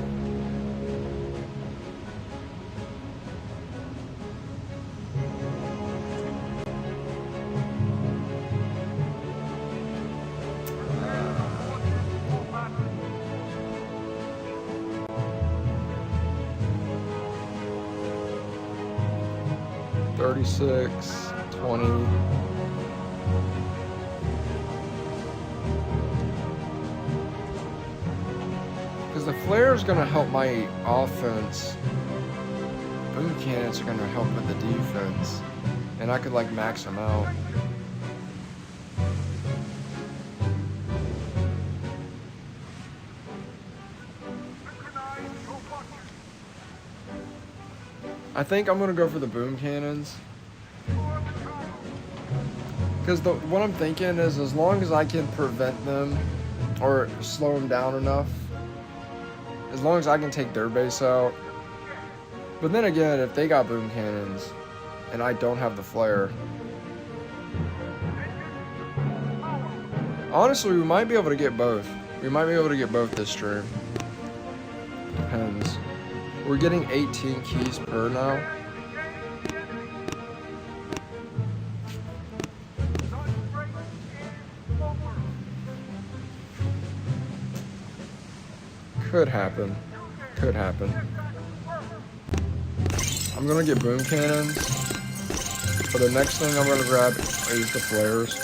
$36, $20. Because the flare is going to help my offense. Boom cannons are going to help with the defense. And I could like max them out. I think I'm gonna go for the boom cannons. Because what I'm thinking is, as long as I can prevent them or slow them down enough, as long as I can take their base out. But then again, if they got boom cannons and I don't have the flare, honestly, we might be able to get both. We might be able to get both this stream. Depends. We're getting 18 keys per now. Could happen. Could happen. I'm gonna get boom cannons. But the next thing I'm gonna grab is the flares.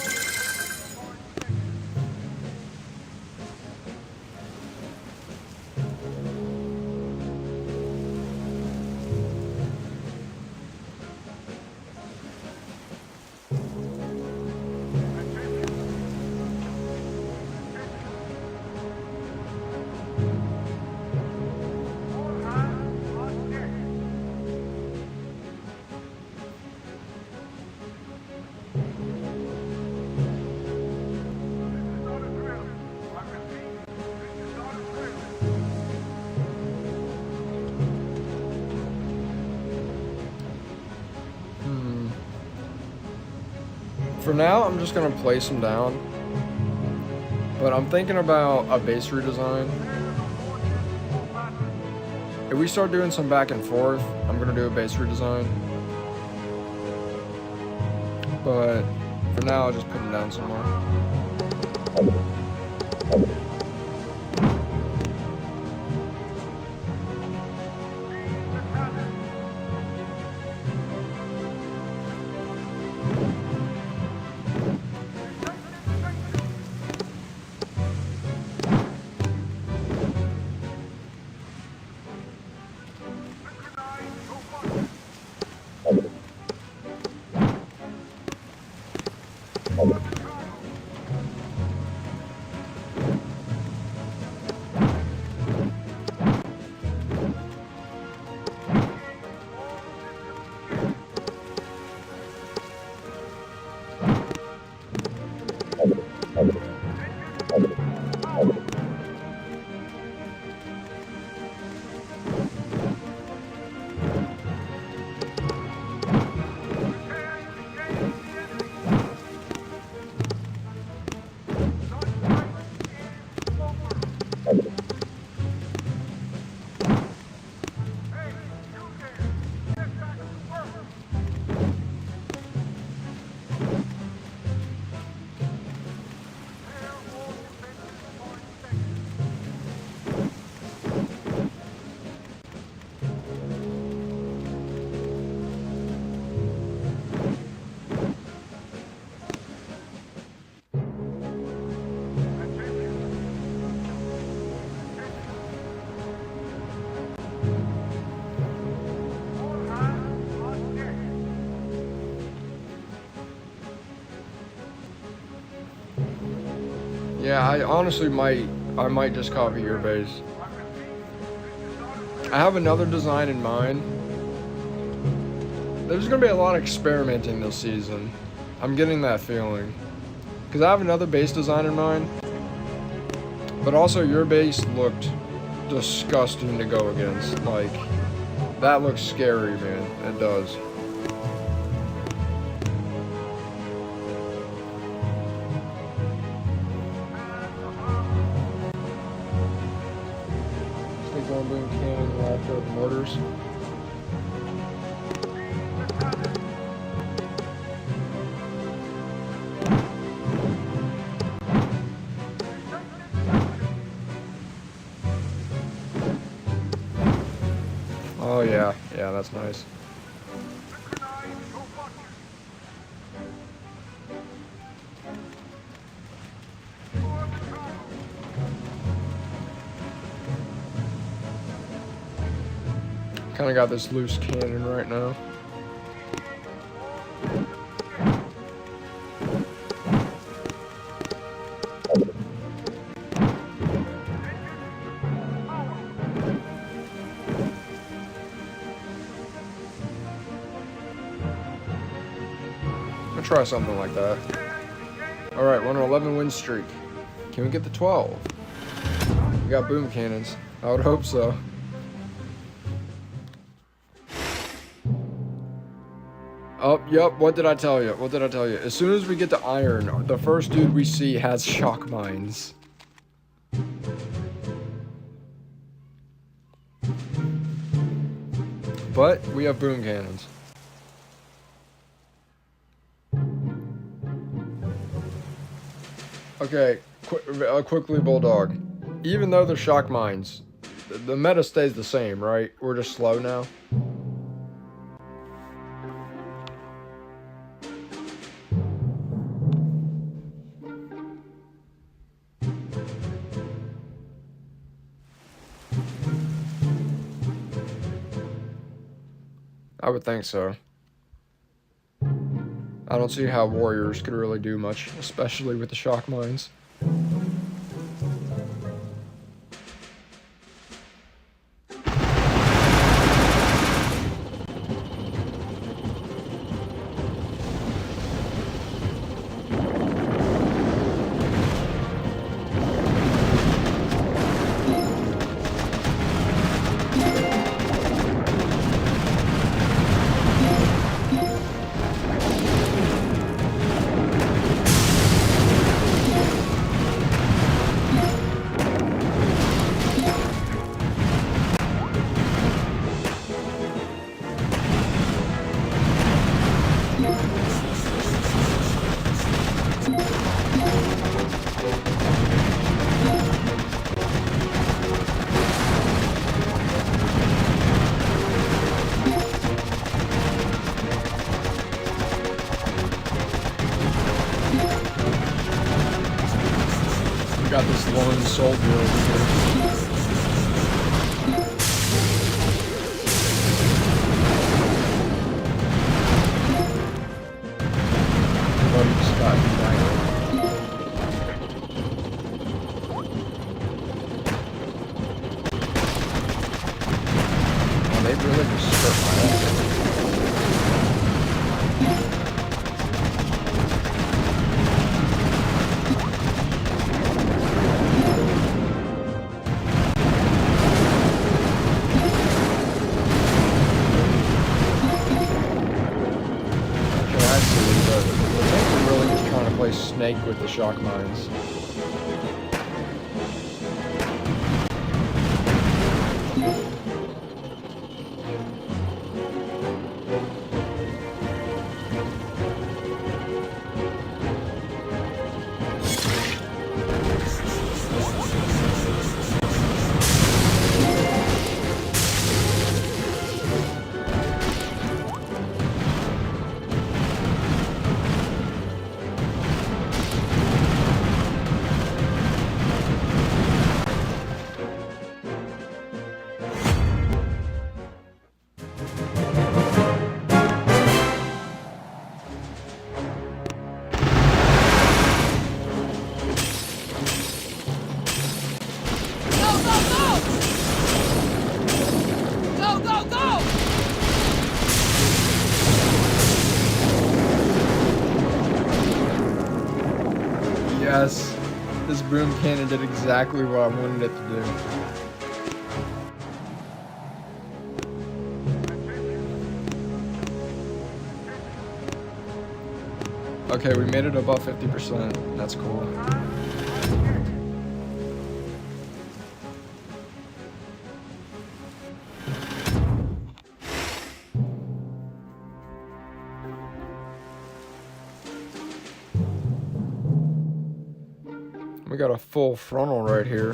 For now, I'm just gonna place them down. But I'm thinking about a base redesign. If we start doing some back and forth, I'm gonna do a base redesign. But for now, I'll just put them down somewhere. Yeah, I honestly might just copy your base. I have another design in mind. There's gonna be a lot of experimenting this season. I'm getting that feeling. Because I have another base design in mind. But also your base looked disgusting to go against. Like, that looks scary, man. It does. Stick one boom cannon left of mortars. Oh yeah, that's nice. Kind of got this loose cannon right now. I'll try something like that. Alright, we're on an 11 win streak. Can we get the 12? We got boom cannons. I would hope so. Oh, yep, what did I tell you? What did I tell you? As soon as we get to iron, the first dude we see has shock mines. But we have boom cannons. Okay, quickly, Bulldog. Even though they're shock mines, the meta stays the same, right? We're just slow now. I would think so. I don't see how warriors could really do much, especially with the shock mines. Got this lone soldier over here. Oh, he just got united. Oh, they really just stripped my ass. Snake with the shock mines. Yes, this boom cannon did exactly what I wanted it to do. Okay, we made it above 50%. That's cool. We got a full frontal right here.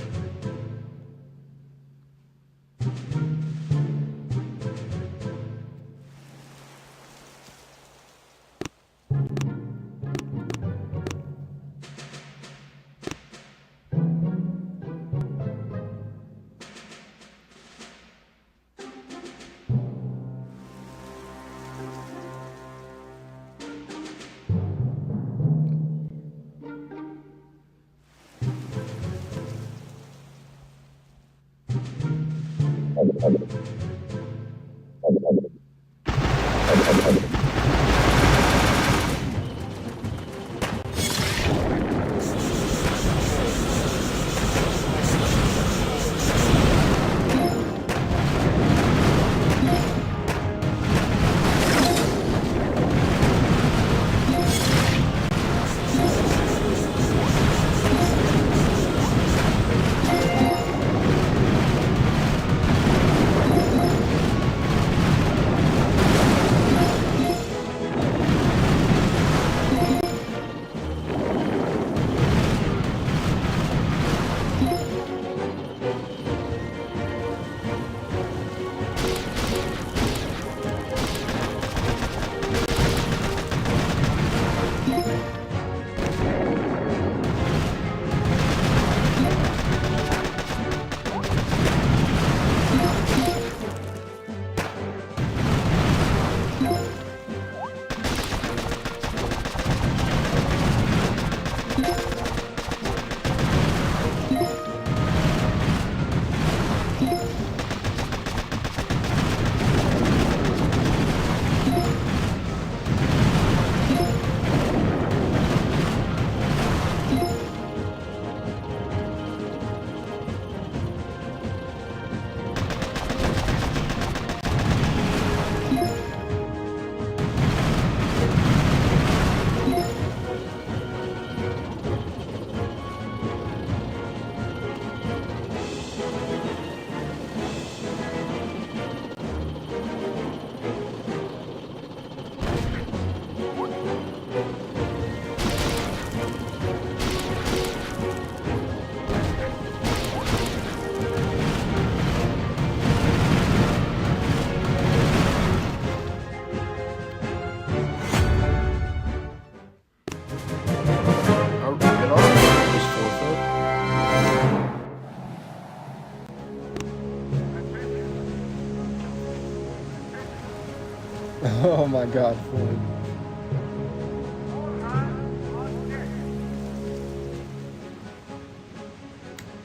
Oh my god, Floyd.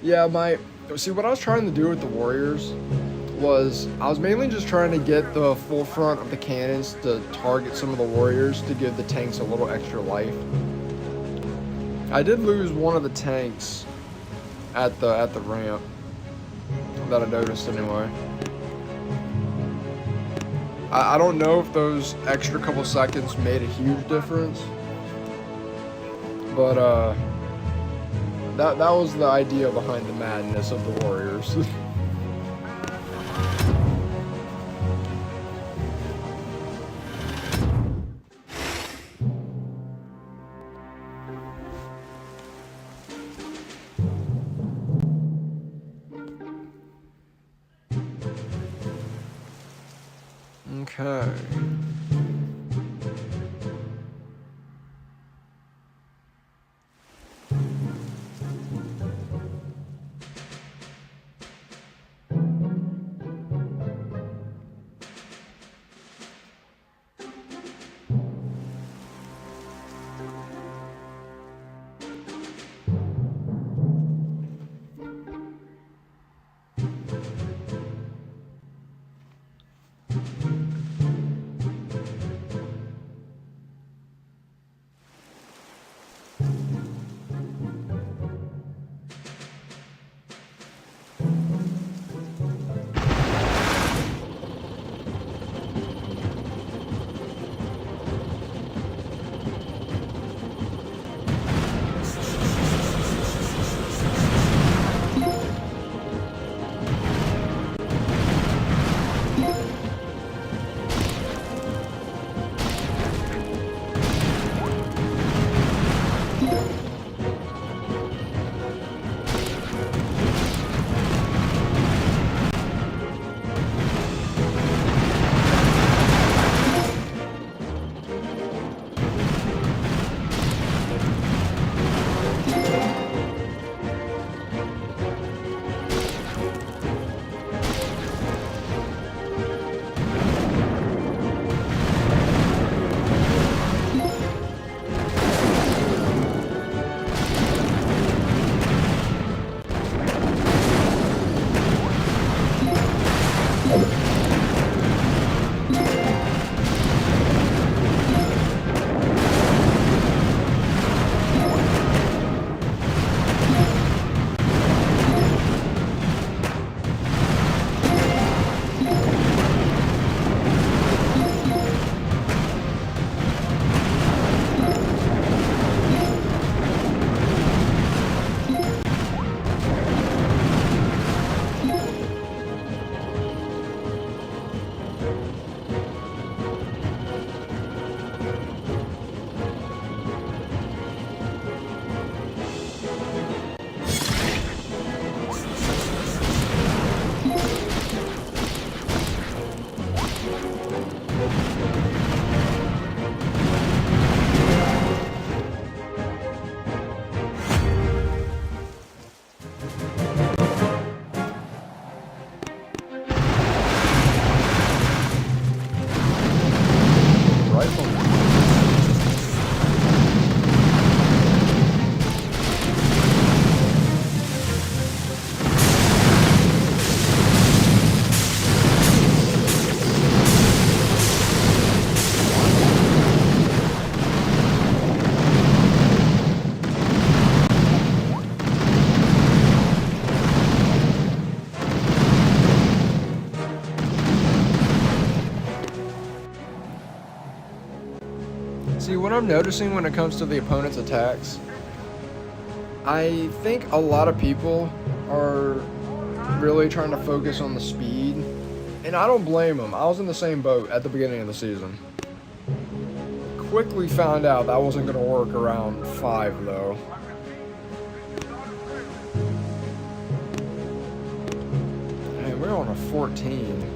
Yeah, see, what I was trying to do with the Warriors was I was mainly just trying to get the full front of the cannons to target some of the Warriors to give the tanks a little extra life. I did lose one of the tanks at the ramp that I noticed anyway. I don't know if those extra couple seconds made a huge difference, but that was the idea behind the madness of the Warriors. Okay. See, what I'm noticing when it comes to the opponent's attacks, I think a lot of people are really trying to focus on the speed, and I don't blame them. I was in the same boat at the beginning of the season. Quickly found out that wasn't going to work around 5, though. Man, we're on a 14.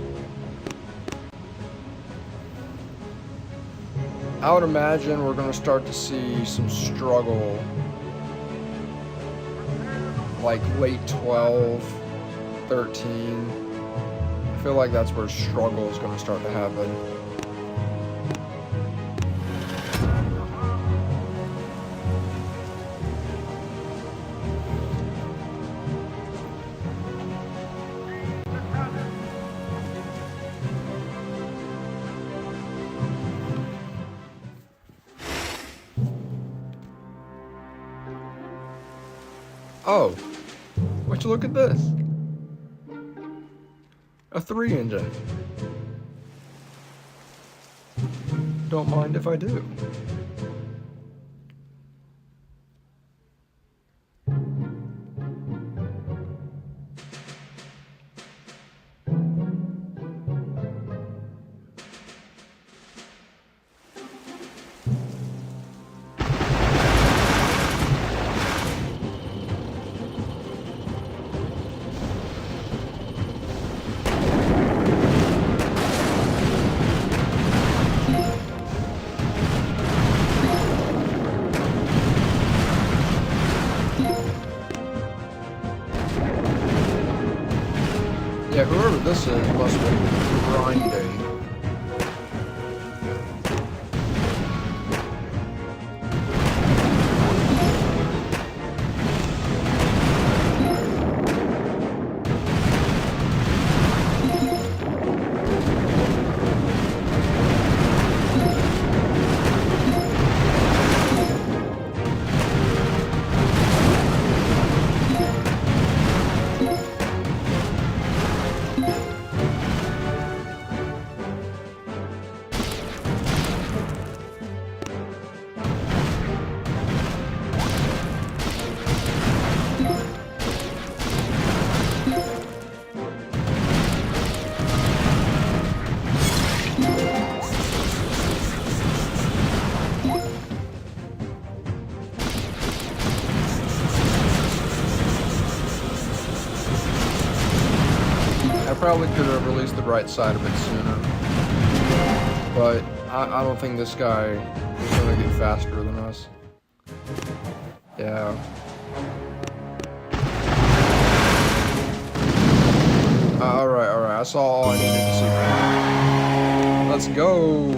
I would imagine we're going to start to see some struggle, like late 12, 13. I feel like that's where struggle is going to start to happen. Oh, would you look at this? A 3 engine. Don't mind if I do. Yeah, whoever this is must be grinding. I probably could have released the right side a bit sooner, but I don't think this guy is going to get faster than us. Yeah. Alright, I saw all I needed to see. Let's go!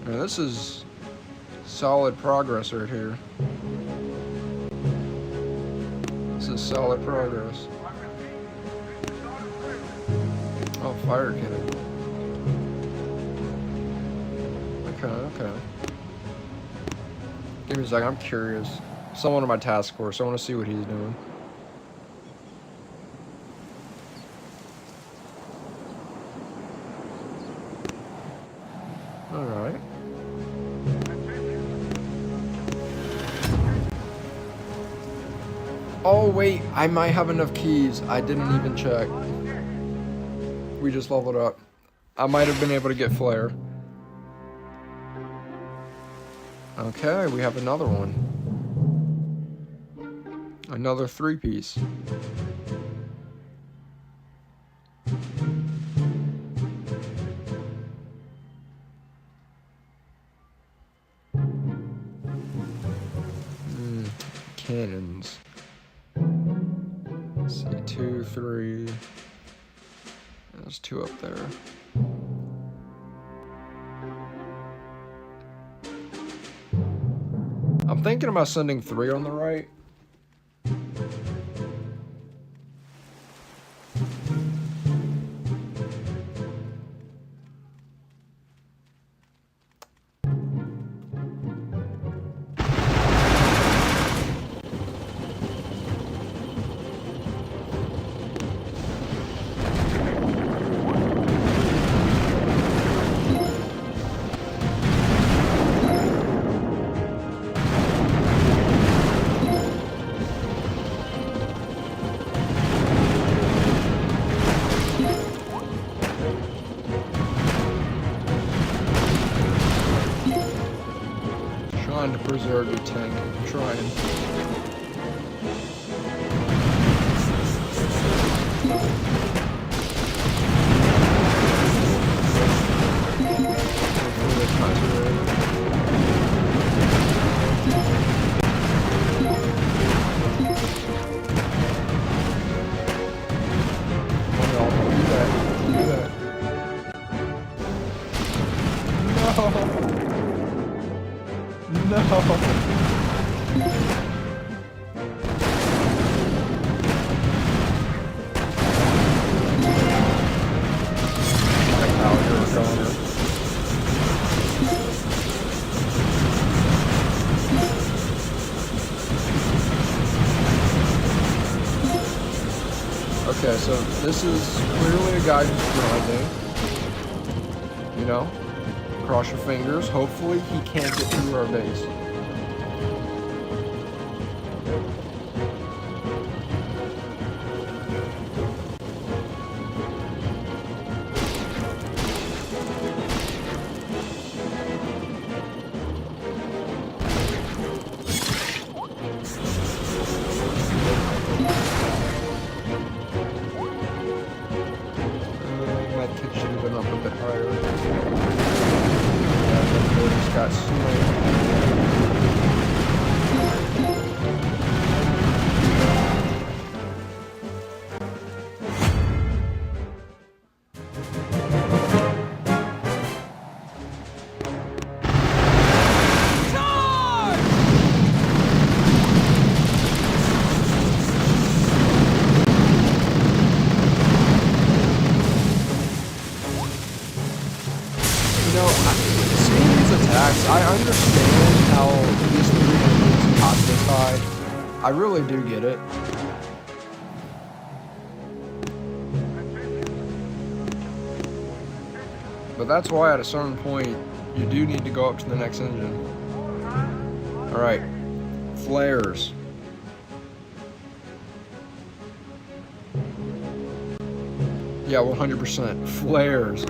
Now, this is solid progress right here. This is solid progress. Oh, fire cannon. Okay. Give me a second, I'm curious. Someone on my task force, I want to see what he's doing. Alright. Oh wait, I might have enough keys. I didn't even check. We just leveled up. I might have been able to get flare. Okay, we have another one. Another 3-piece. Cannons. Let's see, 2, 3. There's 2 up there. I'm thinking about sending 3 on the right. Trying to preserve your tank. I'm trying. No. Okay, so this is clearly a guy who's grinding. You know? Cross your fingers. Hopefully he can't get through our base. My kit should have been up a bit higher. Got snowed. Attacks. I understand how these 3 enemies pop this high. I really do get it. But that's why at a certain point, you do need to go up to the next engine. Alright. Flares. Yeah, 100%. Flares.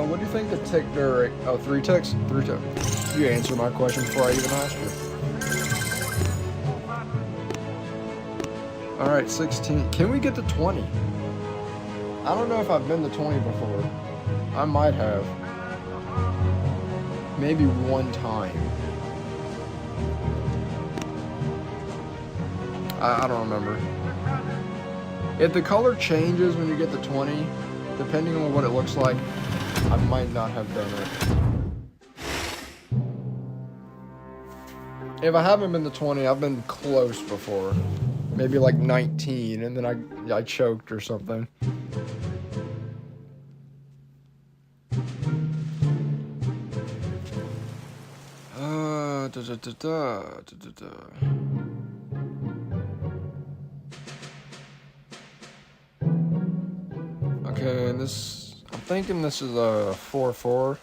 What do you think the tick duration? Oh, 3 ticks? 3 ticks. You answered my question before I even asked you. Alright, 16. Can we get to 20? I don't know if I've been to 20 before. I might have. Maybe one time. I don't remember. If the color changes when you get to 20, depending on what it looks like, I might not have done it. If I haven't been to 20, I've been close before. Maybe like 19, and then I choked or something. Okay, and this, I'm thinking this is a 4-4.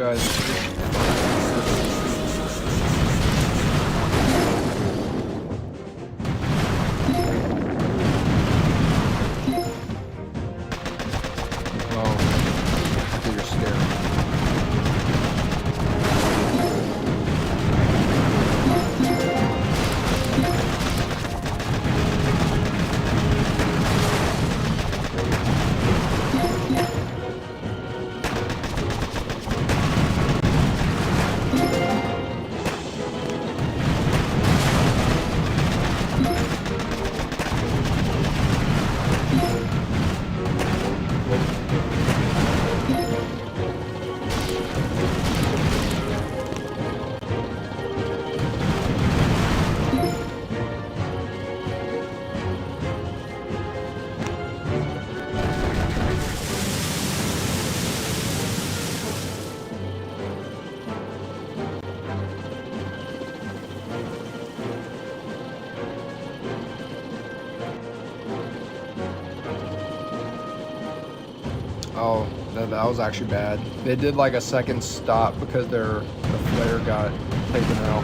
guys. Oh, I think you're scared. Oh, that was actually bad. They did like a second stop because the flare got taken out.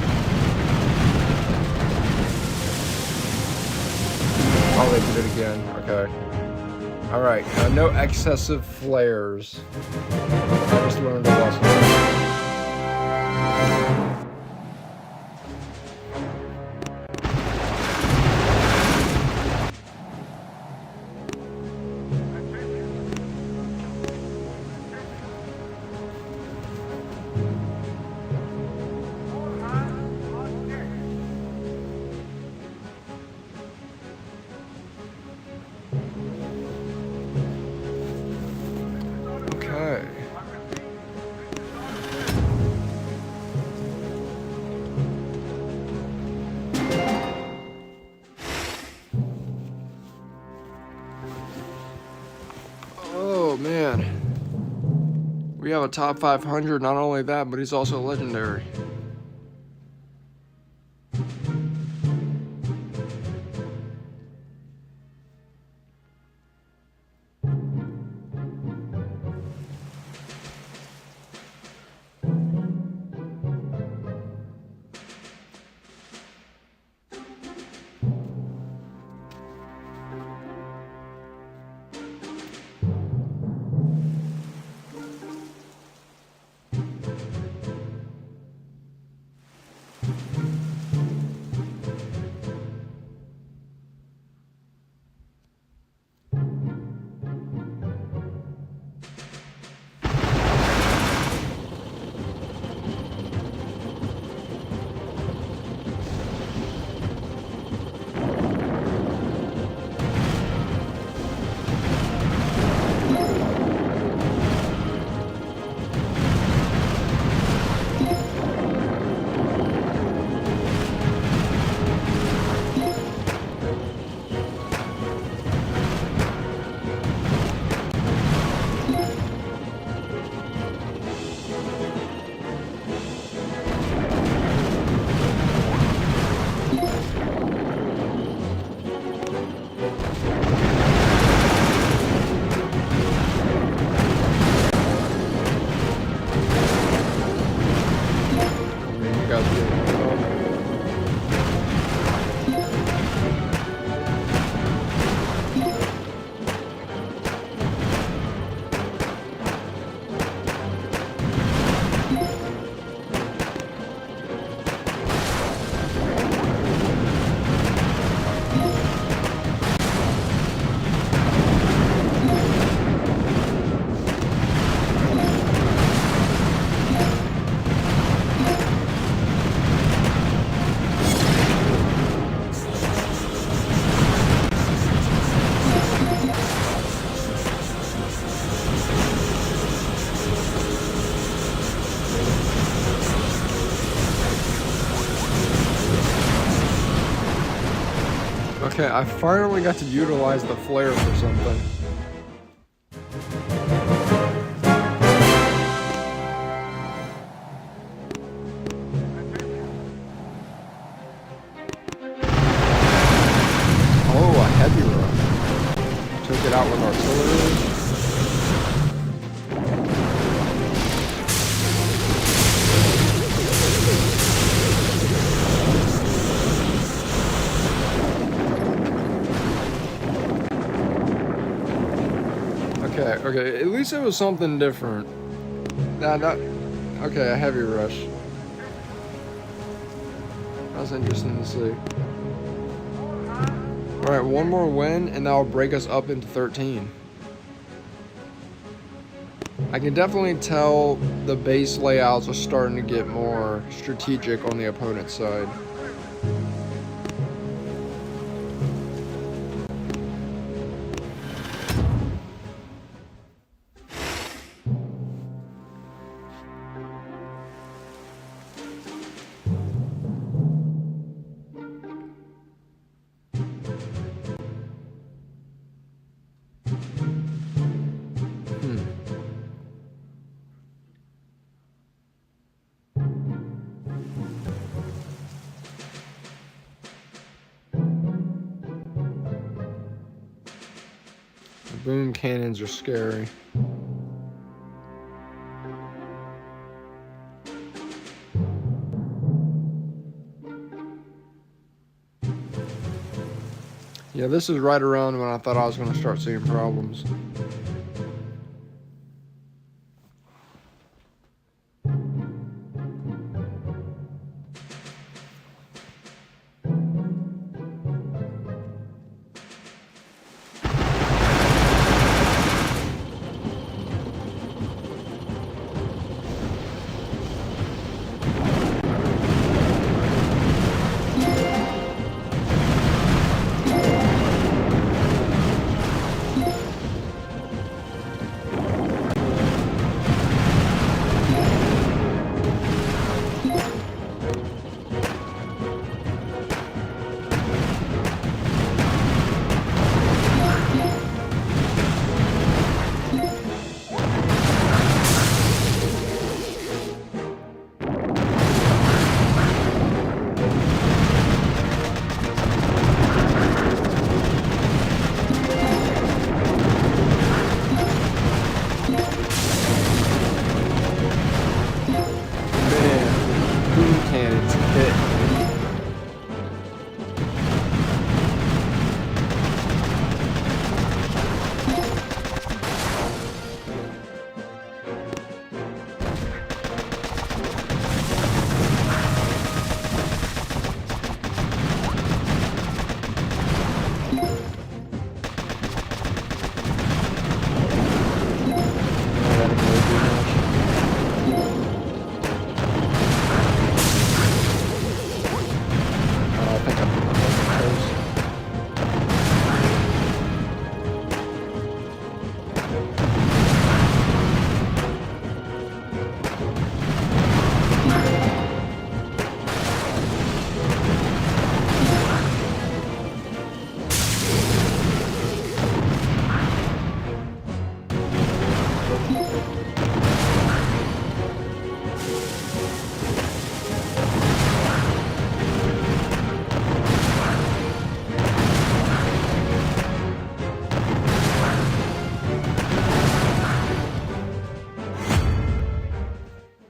Oh, they did it again. Okay. All right. No excessive flares. I just learned a lesson. Okay. Oh man. We have a top 500, not only that, but he's also legendary. Okay, I finally got to utilize the flare for something. Oh, a heavy run. Took it out with artillery. Okay, at least it was something different. Okay, a heavy rush. That's interesting to see. Alright, one more win, and that'll break us up into 13. I can definitely tell the base layouts are starting to get more strategic on the opponent's side. Boom cannons are scary. Yeah, this is right around when I thought I was going to start seeing problems.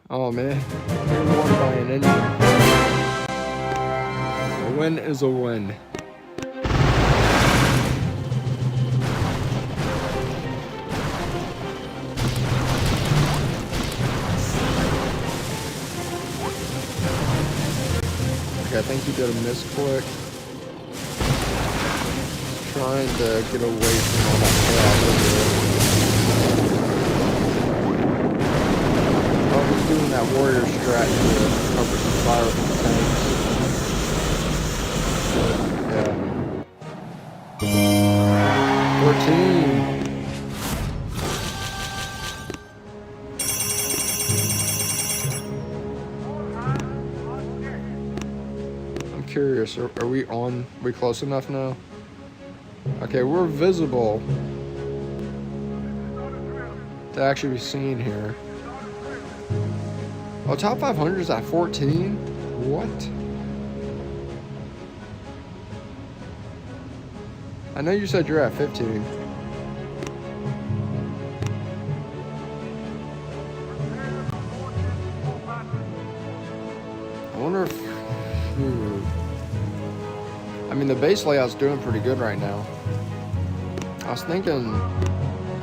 Oh man, we won by an engine. A win is a win. Okay, I think he did a misclick. Trying to get away from all that chaos. Doing that warrior strat to cover some fire from the tanks. Yeah. 14. I'm curious, are we on? We close enough now? Okay, we're visible to actually be seen here. Oh, top 500 is at 14? What? I know you said you're at 15. I wonder if... I mean, the base layout's doing pretty good right now. I was thinking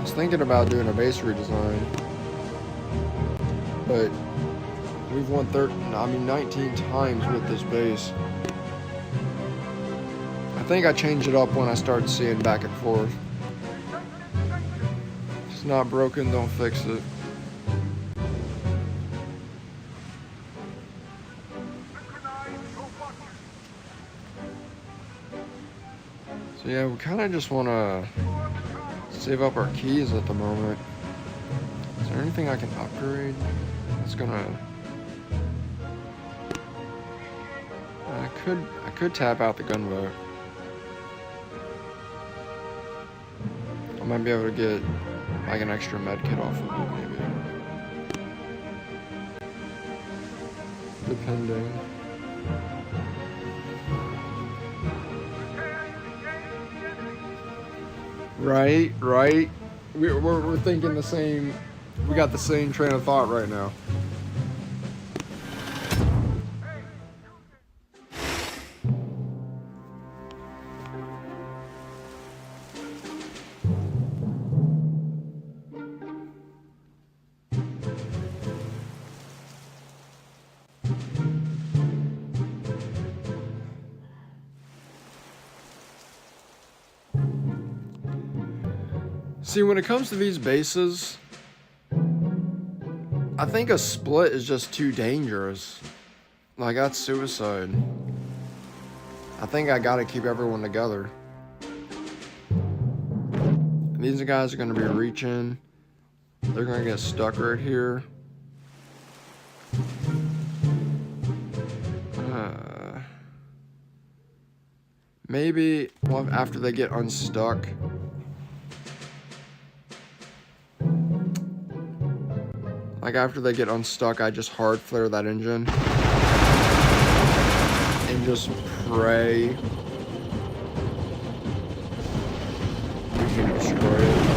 was thinking about doing a base redesign, but we've won 19 times with this base. I think I changed it up when I started seeing back and forth. If it's not broken, don't fix it. So yeah, we kind of just want to save up our keys at the moment. Is there anything I can upgrade? That's gonna... I could tap out the gunboat. I might be able to get like an extra med kit off of it, maybe. Depending. Right. We're thinking the same. We got the same train of thought right now. See, when it comes to these bases, I think a split is just too dangerous. Like, that's suicide. I think I gotta keep everyone together. These guys are gonna be reaching. They're gonna get stuck right here. Maybe after they get unstuck. Like, after they get unstuck, I just hard flare that engine. And just pray we can destroy it.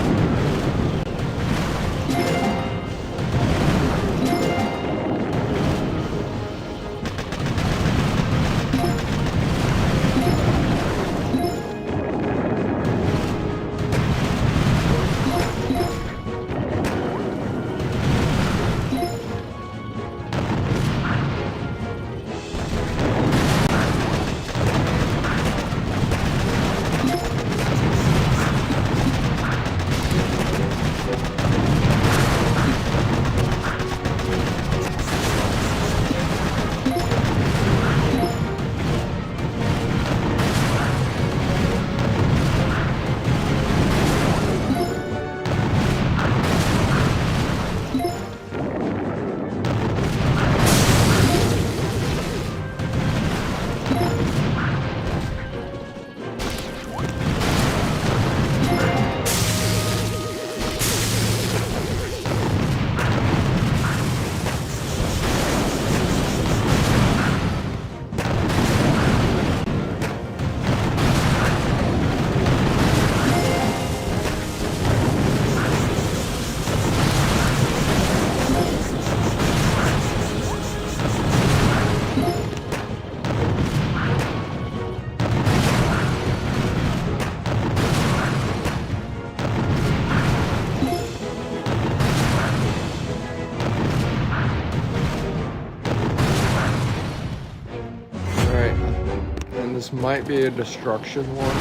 This might be a destruction one.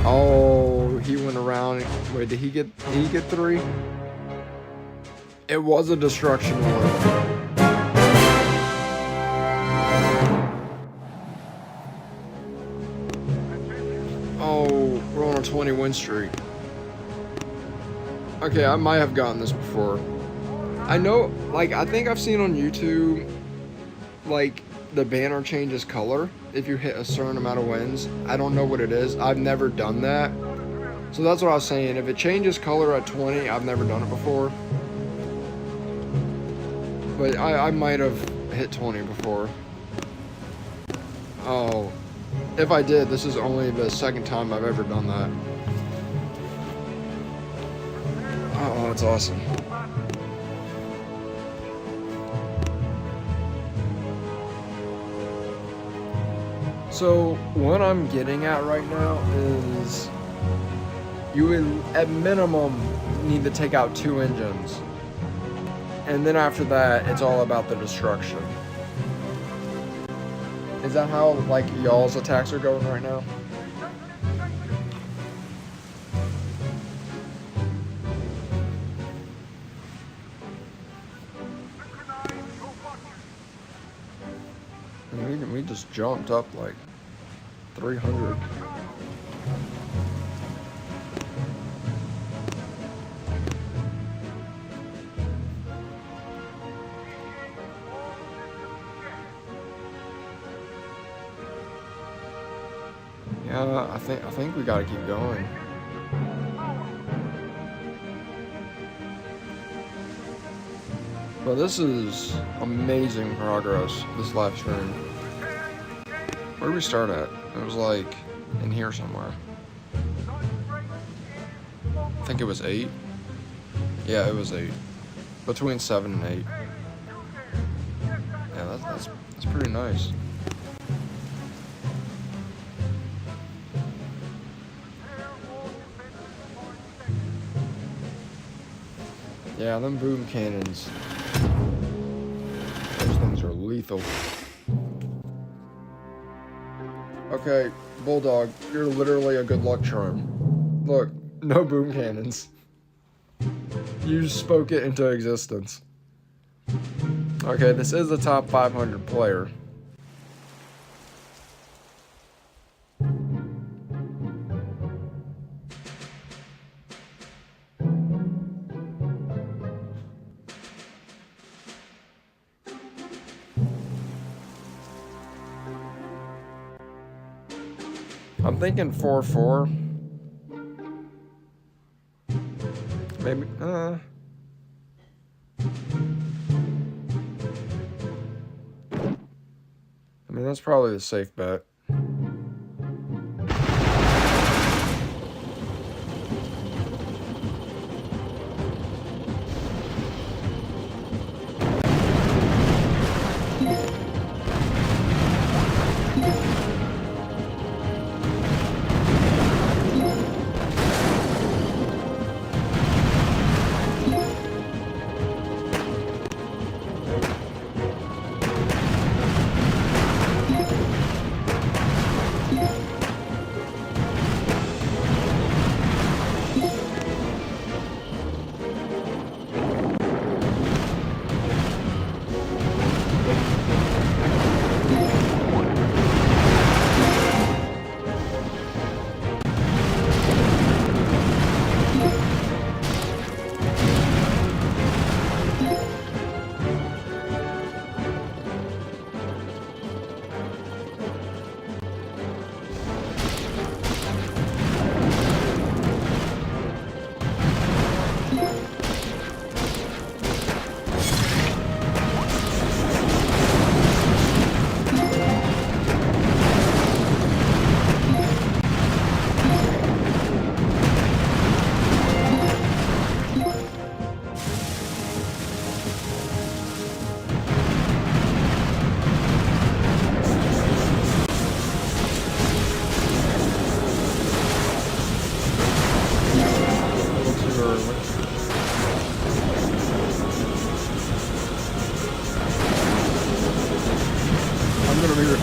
Oh, he went around. Wait, did he get 3? It was a destruction one. Oh, we're on a 20 win streak. Okay, I might have gotten this before. I know, like, I think I've seen on YouTube, like, the banner changes color if you hit a certain amount of wins. I don't know what it is. I've never done that. So that's what I was saying. If it changes color at 20, I've never done it before. But I might have hit 20 before. Oh. If I did, this is only the second time I've ever done that. Oh, that's awesome. So what I'm getting at right now is you would at minimum need to take out 2 engines. And then after that, it's all about the destruction. Is that how, like, y'all's attacks are going right now? And we just jumped up like 300. Yeah, I think we gotta keep going. But this is amazing progress, this live stream. Where did we start at? It was like in here somewhere. I think it was 8. Yeah, it was 8. Between 7 and 8. Yeah, that's pretty nice. Yeah, them boom cannons. Those things are lethal. Okay, Bulldog, you're literally a good luck charm. Look, no boom cannons. You spoke it into existence. Okay, this is a top 500 player. I'm thinking 4-4. Maybe, I mean, that's probably the safe bet.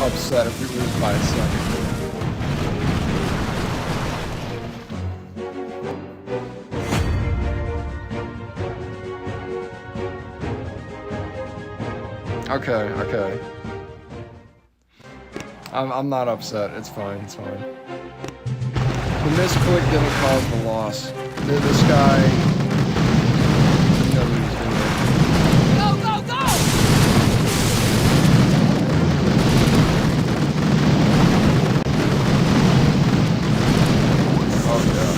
Upset if we lose by a second. Okay. I'm not upset. It's fine. It's fine. The misclick didn't cause the loss. This guy didn't know what he was doing. Go, go, go! Oh yeah.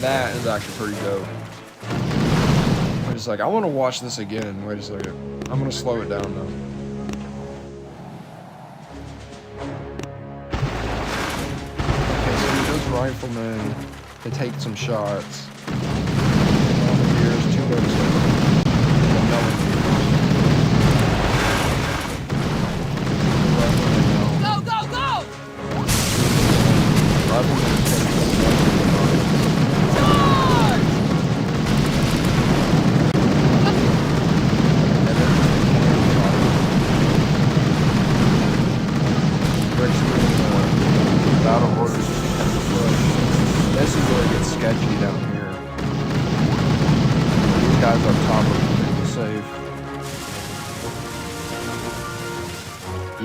That is actually pretty dope. I'm just like, I want to watch this again. Wait a second. I'm gonna slow it down though. Okay, so those riflemen, they take some shots. Here's 2 boats.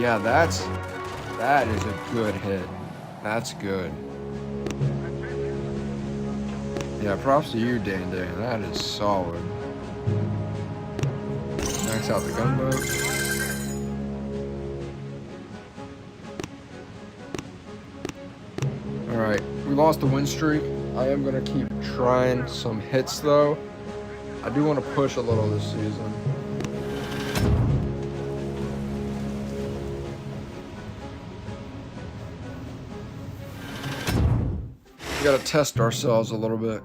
Yeah, that is a good hit. That's good. Yeah, props to you, Dan. That is solid. Max out the gunboat. Alright, we lost the win streak. I am going to keep trying some hits, though. I do want to push a little this season. We got to test ourselves a little bit.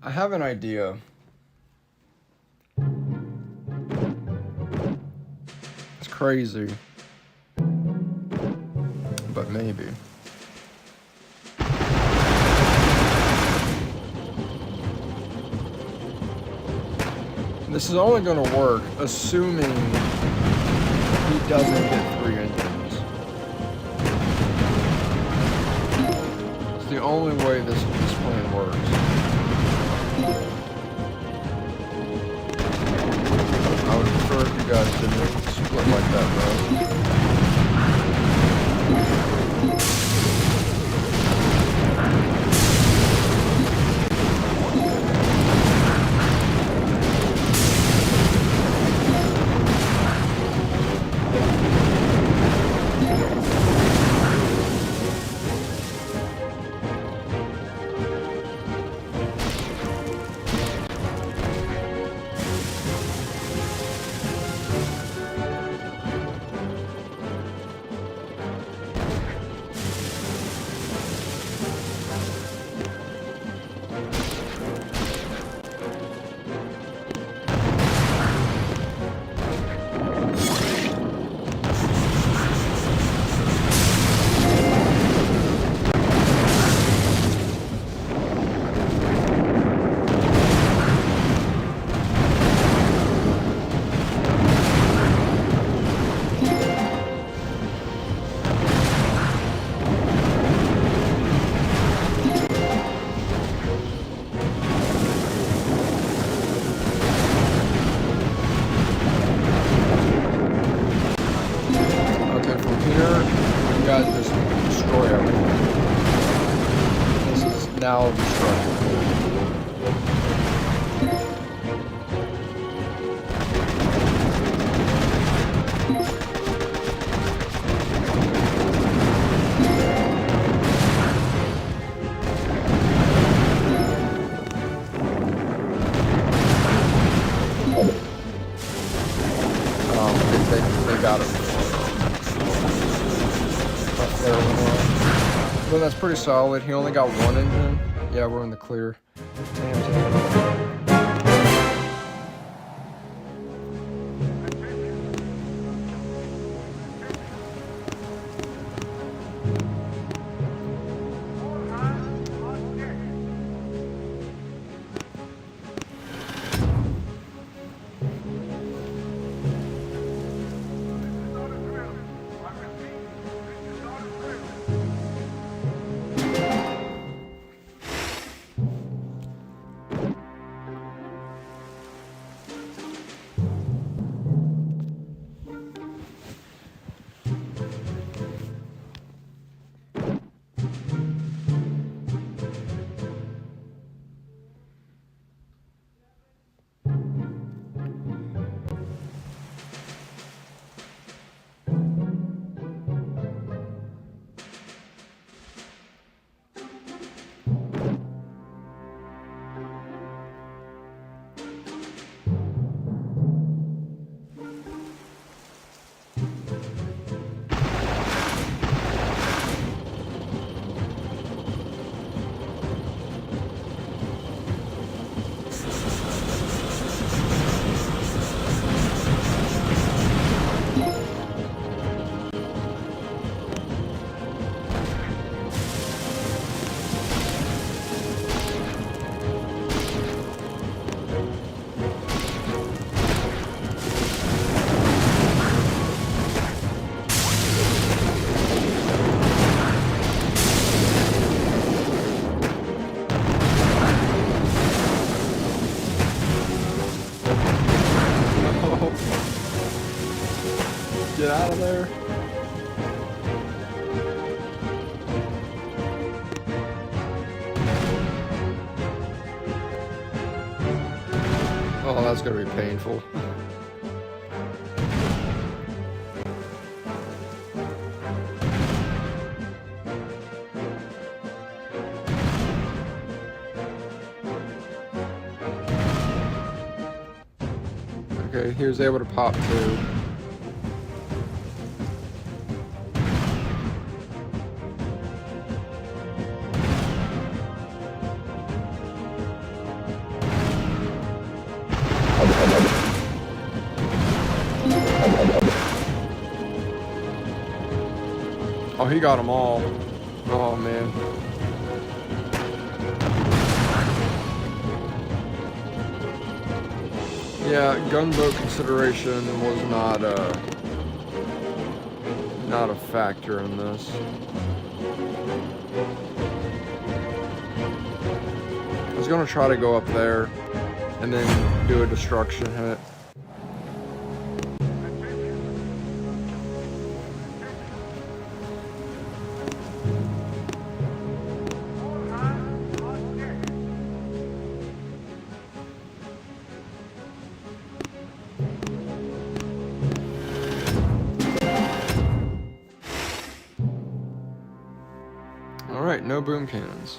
I have an idea. It's crazy, but maybe. This is only going to work assuming he doesn't get 3 engines. It's the only way this plan works. I would prefer if you guys didn't split like that, though. Now destruction. They got him. Well, that's pretty solid. He only got 1 engine. Yeah, we're in the clear. Damn. out of there. Oh, that's gonna be painful. Okay, he was able to pop two. Oh, he got them all. Oh, man. Yeah, gunboat consideration was not a factor in this. I was gonna try to go up there and then do a destruction hit. Alright, no boom cannons.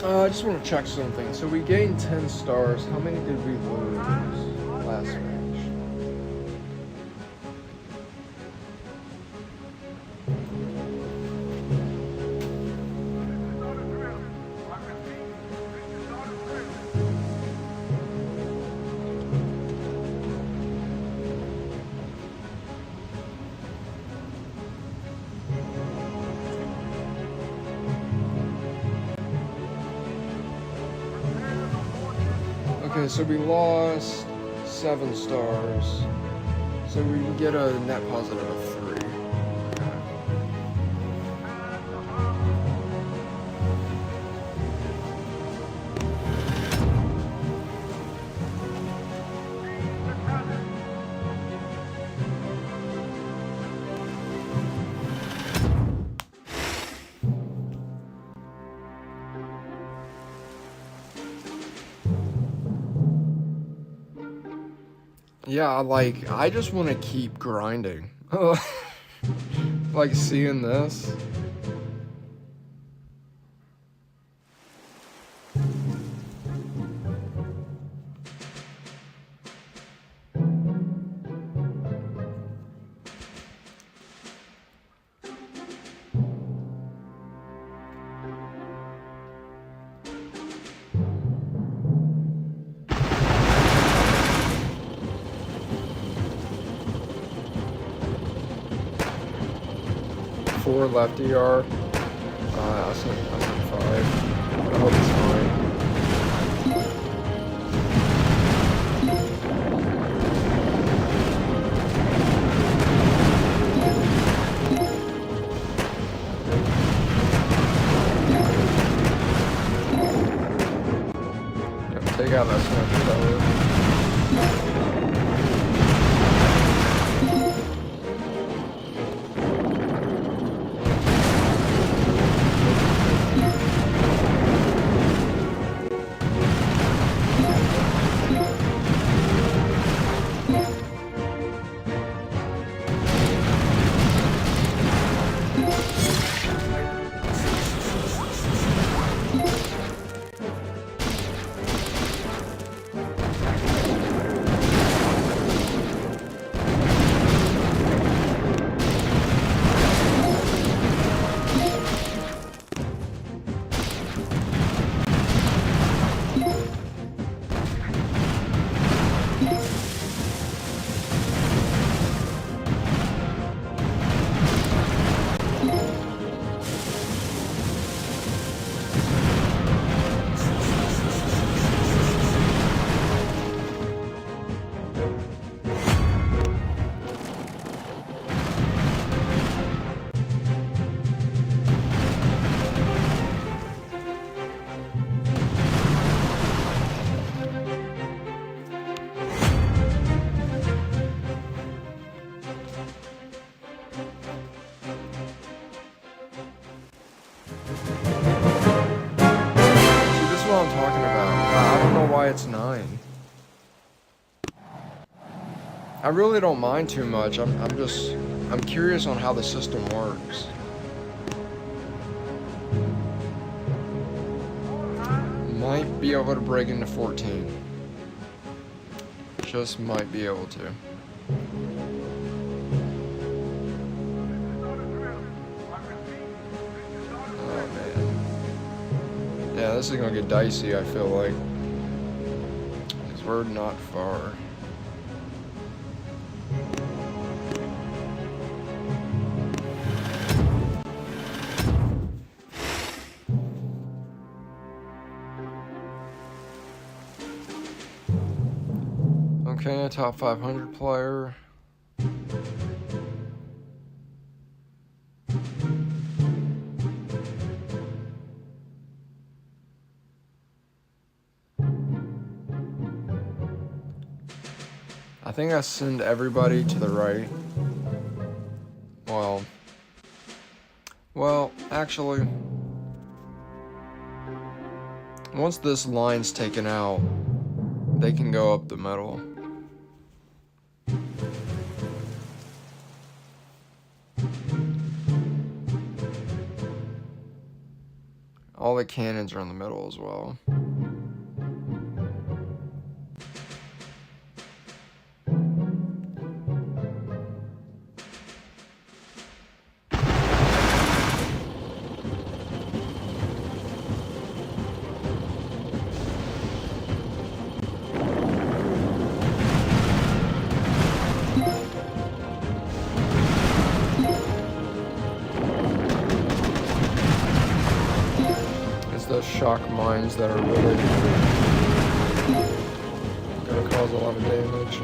I just want to check something. So we gained 10 stars. How many did we lose last match? Okay, so we lost 7 stars. So we can get a net positive of 3. Yeah, like, I just want to keep grinding. Like, seeing this. Four left ER. I sent 5. I hope it's fine. Yep, take out that sniper tower. What I'm talking about. I don't know why it's 9. I really don't mind too much. I'm curious on how the system works. Might be able to break into 14. Just might be able to. Yeah, this is gonna get dicey, I feel like. Because we're not far. Okay, a top 500 player. I think I send everybody to the right. Well, actually, once this line's taken out, they can go up the middle. All the cannons are in the middle as well. Those shock mines that are really gonna cause a lot of damage.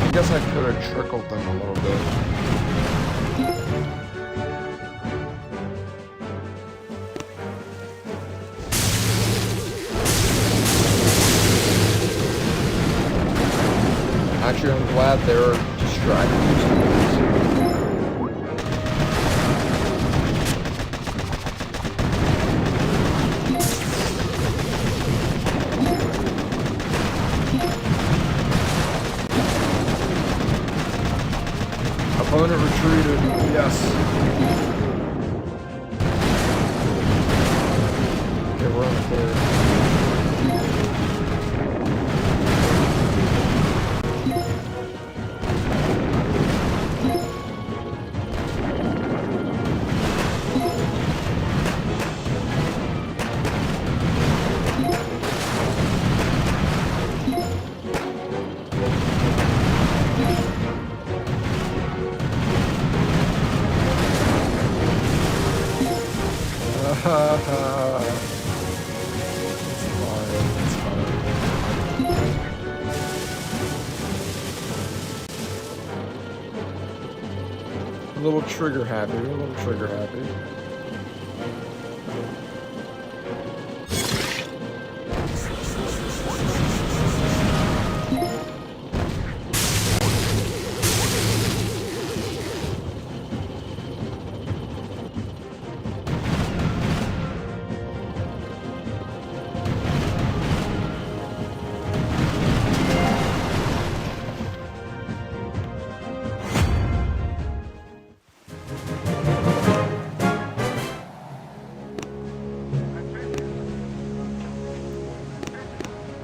I guess I could have trickled them a little bit. Actually, I'm glad they're distracting. Opponent retreated. Yes. Okay, we're on the clear. A little trigger happy, a little trigger happy.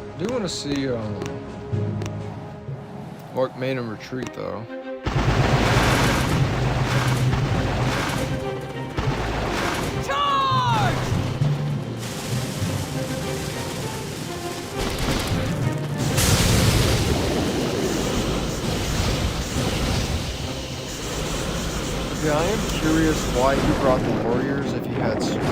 I do want to see what made him retreat though. Charge! Yeah, I am curious why he brought the warriors if he had swords.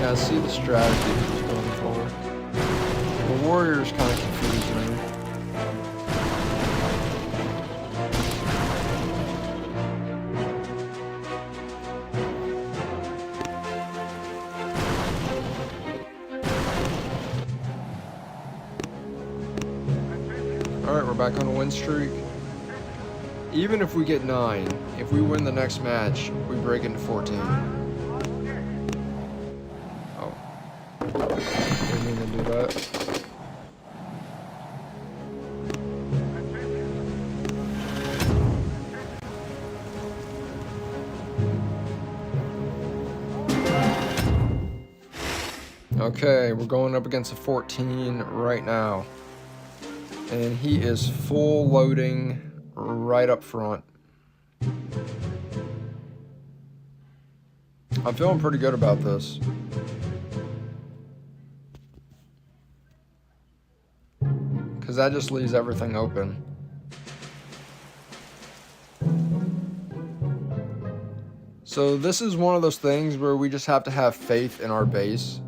I see the strategy he's going for. The warriors kind of confuse me. Alright, we're back on a win streak. Even if we get 9, if we win the next match, we break into 14. Didn't mean to do that. Okay, we're going up against a 14 right now. And he is full loading right up front. I'm feeling pretty good about this. Because that just leaves everything open. So this is one of those things where we just have to have faith in our base.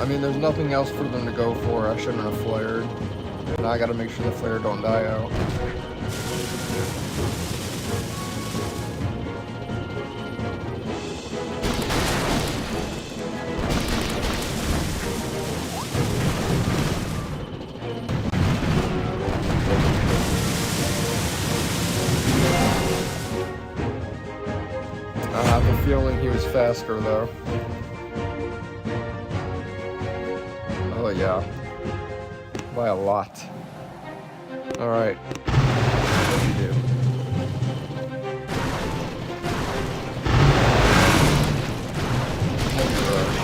I mean, there's nothing else for them to go for. I shouldn't have flared. Now I gotta make sure the flare don't die out. I have a feeling he was faster though. Oh yeah. By a lot. Alright. What do you do? Heavy rush.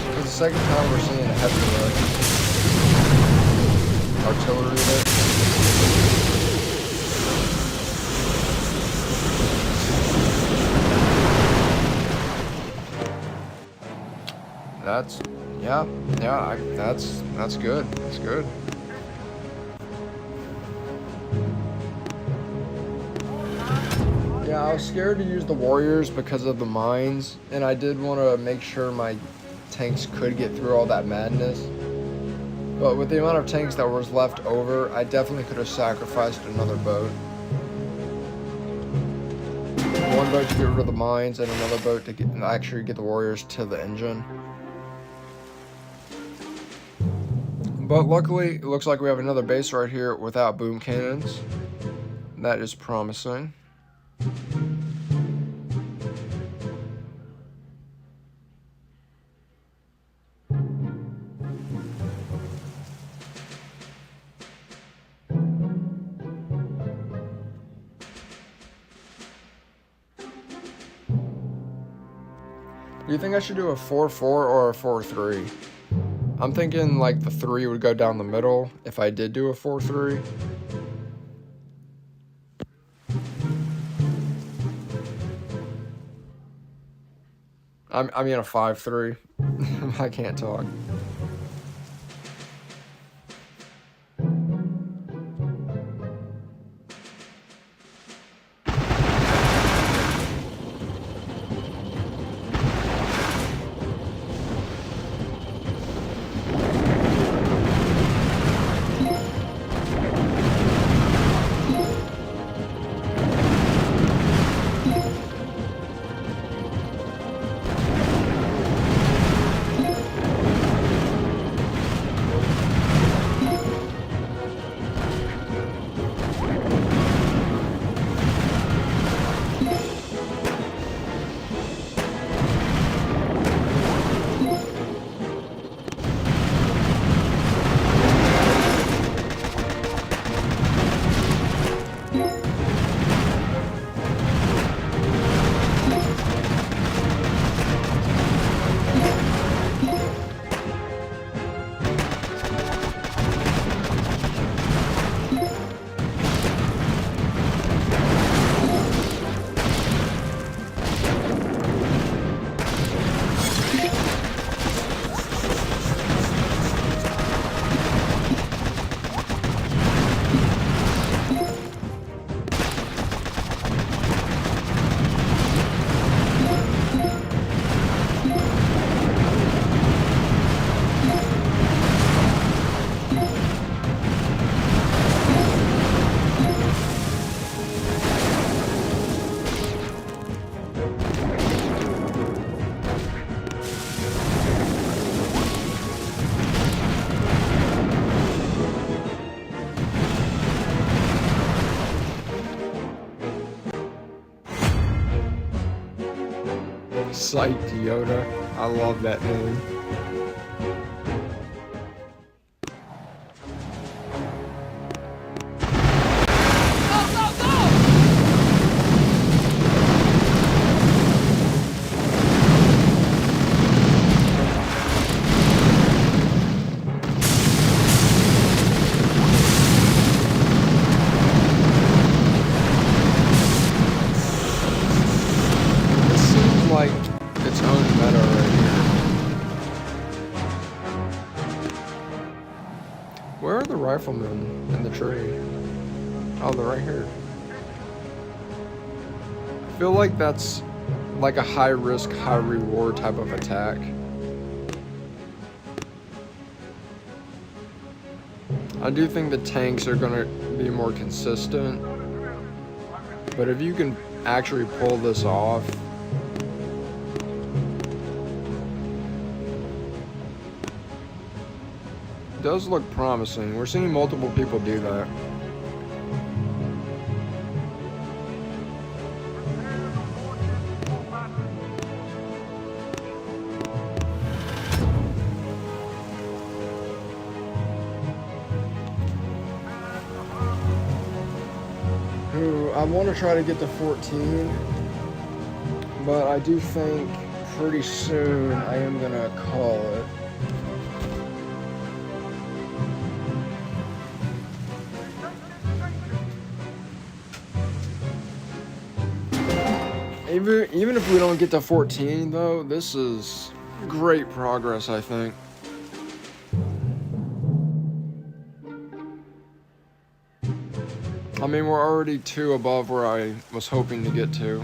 This is the second time we're seeing a heavy rush. Artillery there. That's that's good. That's good. Yeah, I was scared to use the warriors because of the mines, and I did want to make sure my tanks could get through all that madness. But with the amount of tanks that was left over, I definitely could have sacrificed another boat. One boat to get rid of the mines, and another boat to actually get the warriors to the engine. But luckily, it looks like we have another base right here without boom cannons. That is promising. Do you think I should do a 4-4 or a 4-3? I'm thinking like the 3 would go down the middle if I did do a 4-3. I mean a 5-3. I can't talk. Psyched Yoda. I love that name. Its own meta right here. Where are the riflemen in the tree? Oh, they're right here. I feel like that's like a high risk, high reward type of attack. I do think the tanks are gonna be more consistent, but if you can actually pull this off, it does look promising. We're seeing multiple people do that. I want to try to get to 14, but I do think pretty soon I am going to call it. Even if we don't get to 14 though, this is great progress, I think. I mean, we're already 2 above where I was hoping to get to.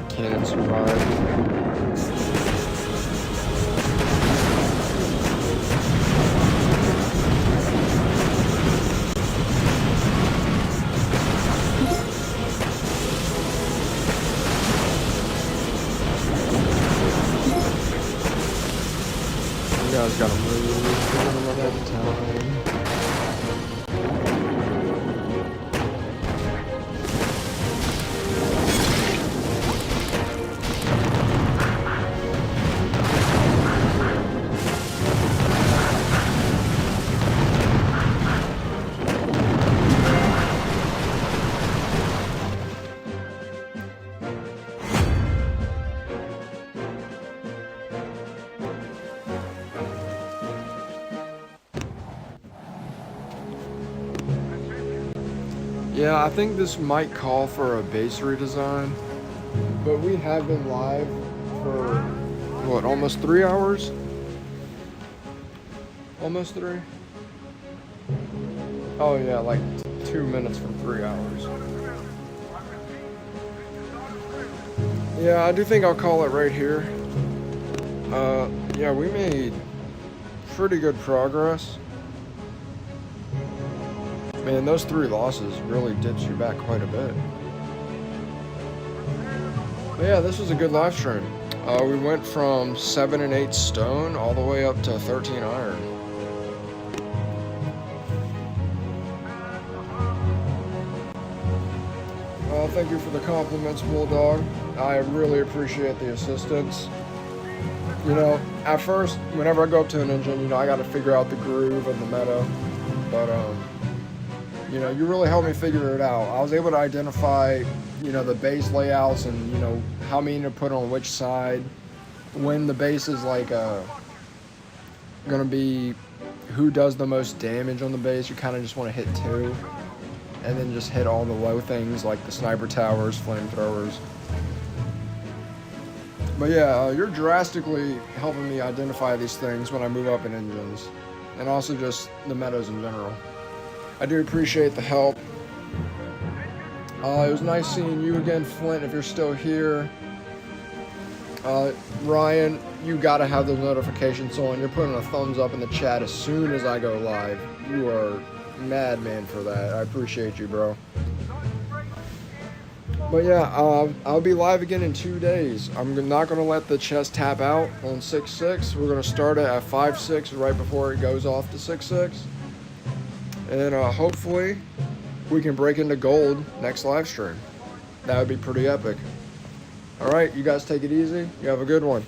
Cannon survived. You guys gotta move. We're gonna run out of time. Yeah, I think this might call for a base redesign, but we have been live for, what, almost 3 hours? Almost 3? Oh yeah, like 2 minutes from 3 hours. Yeah, I do think I'll call it right here. Yeah, we made pretty good progress. Man, those 3 losses really did you back quite a bit. But yeah, this was a good live stream. We went from 7 and 8 stone all the way up to 13 iron. Well, thank you for the compliments, Bulldog. I really appreciate the assistance. You know, at first, whenever I go up to an engine, you know, I got to figure out the groove and the meta. But, You know, you really helped me figure it out. I was able to identify, you know, the base layouts and, you know, how many to put on which side. When the base is like gonna be who does the most damage on the base, you kind of just want to hit 2. And then just hit all the low things like the sniper towers, flamethrowers. But yeah, you're drastically helping me identify these things when I move up in engines. And also just the meadows in general. I do appreciate the help. It was nice seeing you again, Flint, if you're still here. Ryan, you gotta have those notifications on. You're putting a thumbs up in the chat as soon as I go live. You are madman for that. I appreciate you, bro. But yeah, I'll be live again in 2 days. I'm not going to let the chest tap out on 6.6. We're going to start it at 5.6 right before it goes off to 6.6. And hopefully we can break into gold next live stream. That would be pretty epic. Alright, you guys take it easy. You have a good one.